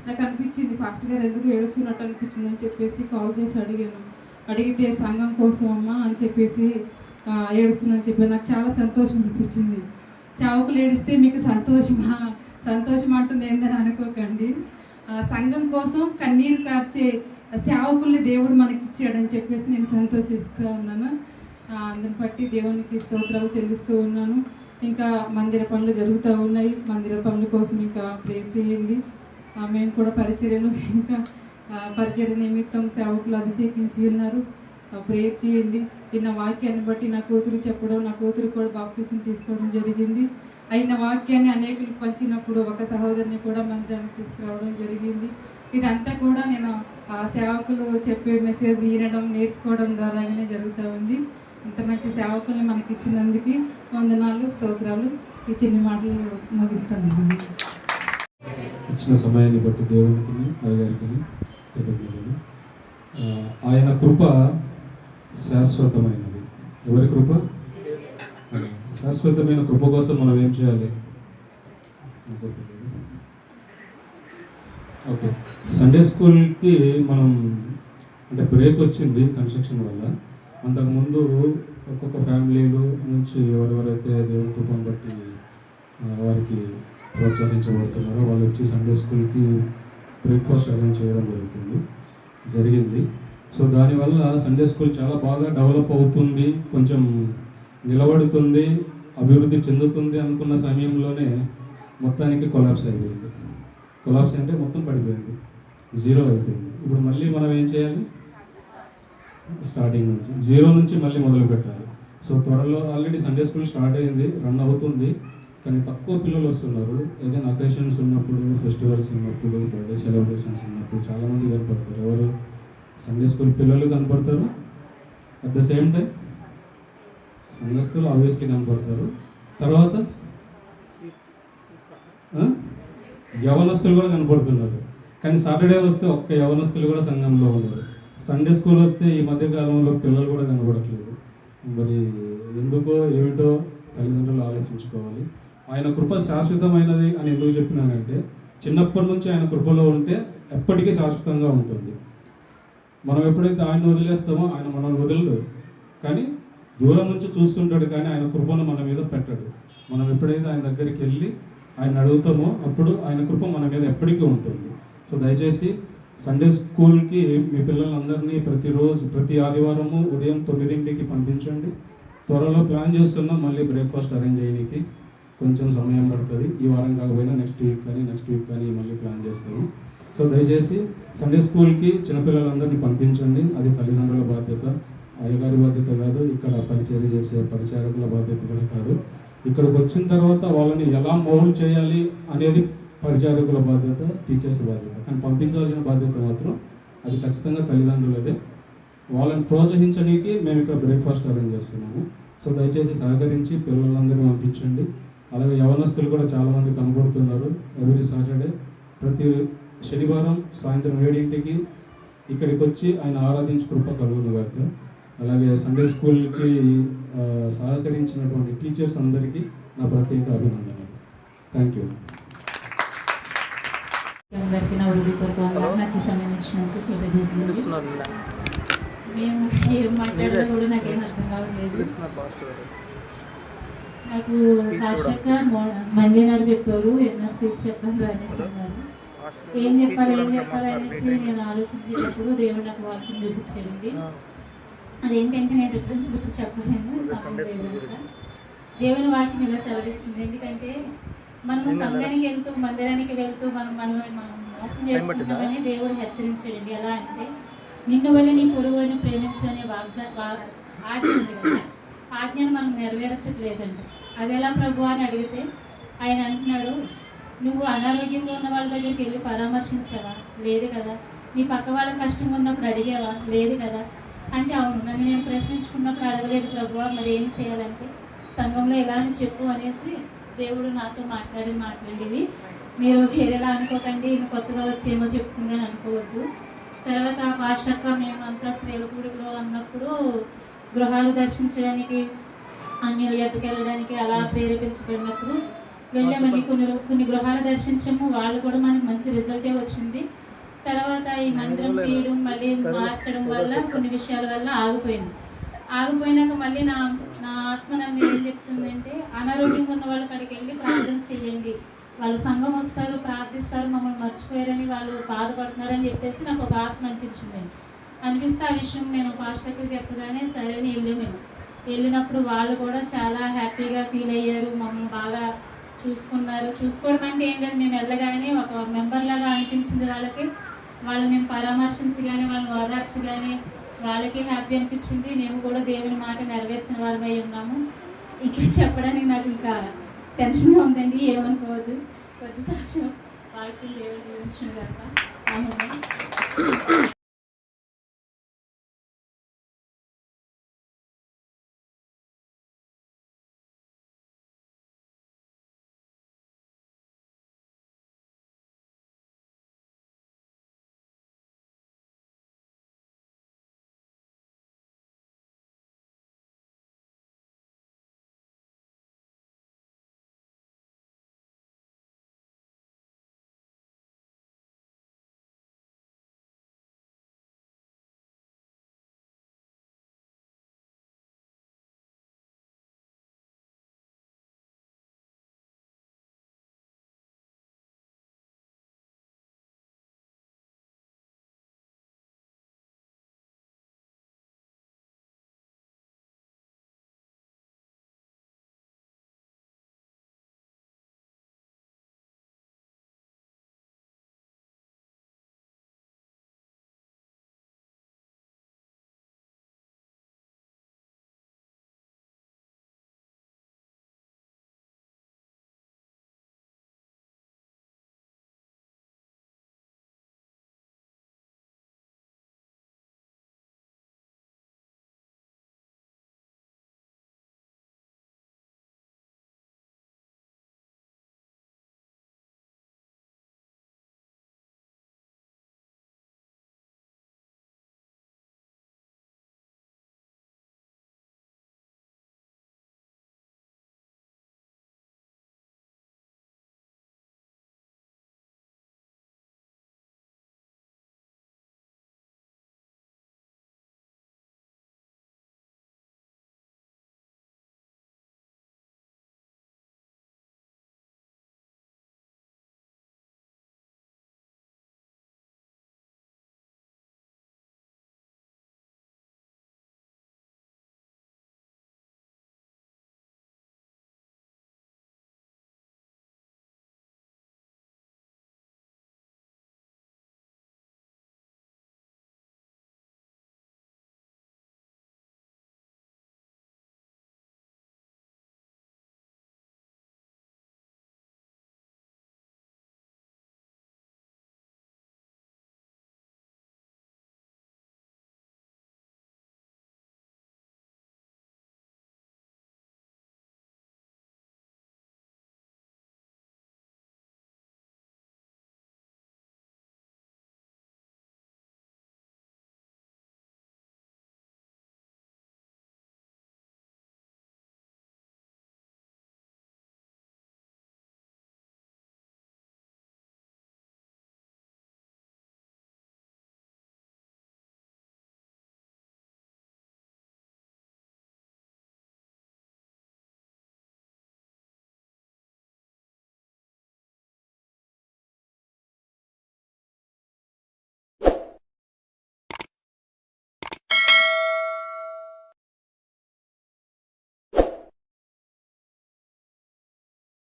నాకు అనిపించింది పాస్టర్ గారు ఎందుకు ఏడుస్తున్నట్టు అనిపించింది అని చెప్పేసి కాల్ చేసి అడిగితే సంఘం కోసం అమ్మా అని చెప్పేసి ఏడుస్తుందని చెప్పి నాకు చాలా సంతోషం అనిపించింది. సేవకులు ఏడిస్తే మీకు సంతోషం అంటుంది ఏందని అనుకోకండి. సంఘం కోసం కన్నీరు కార్చే సేవకుల్ని దేవుడు మనకి ఇచ్చాడని చెప్పేసి నేను సంతోషిస్తూ ఉన్నాను. అందుని బట్టి దేవునికి స్తోత్రాలు చెల్లిస్తూ ఉన్నాను. ఇంకా మందిర పనులు జరుగుతూ ఉన్నాయి. మందిర పనుల కోసం ఇంకా ప్రేర్ చేయండి. మేము కూడా పరిచర్యలు ఇంకా పరిచర్య నిమిత్తం సేవకులు అభిషేకించి ఉన్నారు. ప్రేర్ చేయండి. నిన్న వాక్యాన్ని బట్టి నా కూతురు చెప్పడం, నా కూతురు కూడా బాప్తిసం తీసుకోవడం జరిగింది. అయిన వాక్యాన్ని అనేకులకు పంచినప్పుడు ఒక సహోదరిని కూడా మందిరానికి తీసుకురావడం జరిగింది. ఇదంతా కూడా నేను ఆ సేవకులు చెప్పే మెసేజ్ వినడం నేర్చుకోవడం ద్వారానే జరుగుతూ ఉంది. ఇంత మంచి సేవకుల్ని మనకి ఇచ్చినందుకు వందనాలు, స్తోత్రాలు. ఈ చిన్న మాటలు ముగిస్తాను. ఇచ్చిన సమయాన్ని బట్టి దేవునికి అయ్యగారికి కృతజ్ఞతలు. ఆయన కృప శాశ్వతమైనది. ఎవరి కృప? శాశ్వతమైన కృప కోసం మనం ఏం చేయాలి? ఓకే, సండే స్కూల్కి మనం అంటే బ్రేక్ వచ్చింది కన్స్ట్రక్షన్ వల్ల. అంతకుముందు ఒక్కొక్క ఫ్యామిలీలు నుంచి ఎవరెవరైతే దేవుని కృపను బట్టి వారికి ప్రోత్సహించబడుతున్నారో వాళ్ళు వచ్చి సండే స్కూల్కి బ్రేక్ఫాస్ట్ అరేంజ్ చేయడం జరిగింది. సో దానివల్ల సండే స్కూల్ చాలా బాగా డెవలప్ అవుతుంది, కొంచెం నిలబడుతుంది, అభివృద్ధి చెందుతుంది అనుకున్న సమయంలోనే మొత్తానికి కొలాప్స్ అయిపోయింది. కొలాప్స్ అంటే మొత్తం పడిపోయింది, జీరో అయిపోయింది. ఇప్పుడు మళ్ళీ మనం ఏం చేయాలి? స్టార్టింగ్ నుంచి, జీరో నుంచి మళ్ళీ మొదలు పెట్టాలి. సో త్వరలో ఆల్రెడీ సండే స్కూల్ స్టార్ట్ అయింది, రన్ అవుతుంది. కానీ తక్కువ పిల్లలు వస్తున్నారు. ఏదైనా అకేషన్స్ ఉన్నప్పుడు, ఫెస్టివల్స్ ఉన్నప్పుడు, బర్త్డే సెలబ్రేషన్స్ ఉన్నప్పుడు చాలామంది కనపడతారు. ఎవరు? సండే స్కూల్ పిల్లలు కనపడతారు. అట్ ద సేమ్ టైం సంఘస్థులు ఆబ్వియస్లీ కనపడతారు. తర్వాత యవనస్తులు కూడా కనపడుతున్నారు. కానీ సాటర్డే వస్తే ఒక్క యవనస్తులు కూడా సంఘంలో ఉన్నారు. సండే స్కూల్ వస్తే ఈ మధ్య కాలంలో పిల్లలు కూడా కనపడట్లేదు. మరి ఎందుకో ఏమిటో తల్లిదండ్రులు ఆలోచించుకోవాలి. ఆయన కృప శాశ్వతమైనది అని ఎందుకు చెప్పినానంటే, చిన్నప్పటి నుంచి ఆయన కృపలో ఉంటే ఎప్పటికీ శాశ్వతంగా ఉంటుంది. మనం ఎప్పుడైతే ఆయన వదిలేస్తామో ఆయన మనల్ని వదలడు, కానీ దూరం నుంచి చూస్తుంటాడు, కానీ ఆయన కృపను మన మీద పెట్టడు. మనం ఎప్పుడైతే ఆయన దగ్గరికి వెళ్ళి ఆయన అడుగుతామో అప్పుడు ఆయన కృప మన మీద ఎప్పటికీ ఉంటుంది. సో దయచేసి సండే స్కూల్కి మీ పిల్లలందరినీ ప్రతిరోజు, ప్రతి ఆదివారము ఉదయం 9ంటికి పంపించండి. త్వరలో ప్లాన్ చేస్తున్నాం మళ్ళీ బ్రేక్ఫాస్ట్ అరేంజ్ చేయడానికి. కొంచెం సమయం పడుతుంది, ఈ వారం కాకపోయినా నెక్స్ట్ వీక్ కానీ మళ్ళీ ప్లాన్ చేస్తాము. సో దయచేసి సండే స్కూల్కి చిన్నపిల్లలందరినీ పంపించండి. అది తల్లిదండ్రుల బాధ్యత, అయ్యగారి బాధ్యత కాదు, ఇక్కడ పరిచర్య చేసే పరిచారకుల బాధ్యత కూడా కాదు. ఇక్కడికి వచ్చిన తర్వాత వాళ్ళని ఎలా మౌల్డ్ చేయాలి అనేది పరిచారకుల బాధ్యత, టీచర్స్ బాధ్యత. కానీ పంపించాల్సిన బాధ్యత మాత్రం అది ఖచ్చితంగా తల్లిదండ్రులదే. వాళ్ళని ప్రోత్సహించడానికి మేము ఇక్కడ బ్రేక్ఫాస్ట్ అరేంజ్ చేస్తున్నాము. సో దయచేసి సహకరించి పిల్లలందరినీ పంపించండి. అలాగే యవనస్తులు కూడా చాలామంది కనపడుతున్నారు. ఎవ్రీ సాటర్డే, ప్రతి శనివారం సాయంత్రం 7ంటికి ఇక్కడికి వచ్చి ఆయన ఆరాధించి కృప కలుగును గాక. అలాగే సండే స్కూల్కి సహకరించినటువంటి టీచర్స్ అందరికీ నా ప్రత్యేక అభినందనలు. Thank you. అందరికీ నా హృదయపూర్వకంగా నాకు సమయం ఇచ్చినందుకు కృతజ్ఞతలు. మేము ఏం మాట్లాడాలో కూడా నాకేం అర్థం కావట్లేదు. నాకు ఫాస్ట్గా మంది నాడు చెప్పారు, ఎన్నో స్పీచ్ చెప్పారు అనేసి అన్నారు. ఏం చెప్పాలి అనేసి నేను ఆలోచించేటప్పుడు దేవుడు నాకు వాక్యం చూపించాడండి. అదేంటంటే నేను రిఫరెన్స్ ఇప్పుడు చెప్పలేను. దేవుని వాక్యం ఇలా సెలవిస్తుంది. ఎందుకంటే మనం సంఘానికి వెళ్తూ, మందిరానికి వెళ్తూ మనల్ని మోసం చేసుకుంటామని దేవుడు హెచ్చరించాడండి. ఎలా అంటే, నిన్ను వల్ల నీ పొరుగుని ప్రేమించు అనే ఆజ్ఞ ఉంది కదా, ఆజ్ఞను మనం నెరవేర్చట్లేదంట. అది ఎలా ప్రభు అని అడిగితే ఆయన అంటున్నాడు, నువ్వు అనారోగ్యంగా ఉన్న వాళ్ళ దగ్గరికి వెళ్ళి పరామర్శించావా? లేదు కదా. నీ పక్క వాళ్ళకి కష్టంగా ఉన్నప్పుడు అడిగావా? లేదు కదా. అంటే అవును, నన్ను నేను ప్రశ్నించుకున్నప్పుడు అడగలేదు ప్రభువా, మరి ఏం చేయాలంటే సంఘంలో ఎలా అని చెప్పు అనేసి దేవుడు నాతో మాట్లాడేవి. మీరు వేరేలా అనుకోకండి, ఈమె కొత్తగా వచ్చి ఏమో చెప్తుంది అని అనుకోవద్దు. తర్వాత పాస్టక్క మేమంతా స్త్రీల కూడిలో అన్నప్పుడు గృహాలు దర్శించడానికి, అన్యుల ఎద్దుకు వెళ్ళడానికి అలా ప్రేరేపించబడినప్పుడు వెళ్ళామని కొన్ని గృహాలు దర్శించాము. వాళ్ళు కూడా మనకి మంచి రిజల్టే వచ్చింది. తర్వాత ఈ మందిరం తీయడం, మళ్ళీ మార్చడం వల్ల కొన్ని విషయాల వల్ల ఆగిపోయినాక మళ్ళీ నా ఆత్మ నన్ను ఏం చెప్తుందంటే, అనారోగ్యంగా ఉన్న వాళ్ళ కాడికి వెళ్ళి ప్రార్థన చేయండి, వాళ్ళ సంఘం వస్తారు, ప్రార్థిస్తారు, మమ్మల్ని మర్చిపోయారని వాళ్ళు బాధపడుతున్నారని చెప్పేసి నాకు ఒక ఆత్మ అనిపిస్తే ఆ విషయం నేను పాస్టర్కి చెప్పగానే సరే అని వెళ్ళినప్పుడు వాళ్ళు కూడా చాలా హ్యాపీగా ఫీల్ అయ్యారు. మమ్మల్ని బాగా చూసుకున్నారు. చూసుకోవడం అంటే ఏం లేదు, మేము వెళ్ళగానే ఒక మెంబర్ లాగా అనిపించింది వాళ్ళకి. వాళ్ళు మేము పరామర్శించగానే, వాళ్ళని ఓదార్చగానే వాళ్ళకి హ్యాపీ అనిపించింది. మేము కూడా దేవుని మాట నెరవేర్చిన వారమై ఉన్నాము. ఇక్కడ చెప్పడానికి నాకు ఇంకా టెన్షన్గా ఉందండి, ఏమనుకోవద్దు. కొద్ది సాక్ష్యం వాక్యం దేవుడు దీవించిన గాక. ఆమేన్.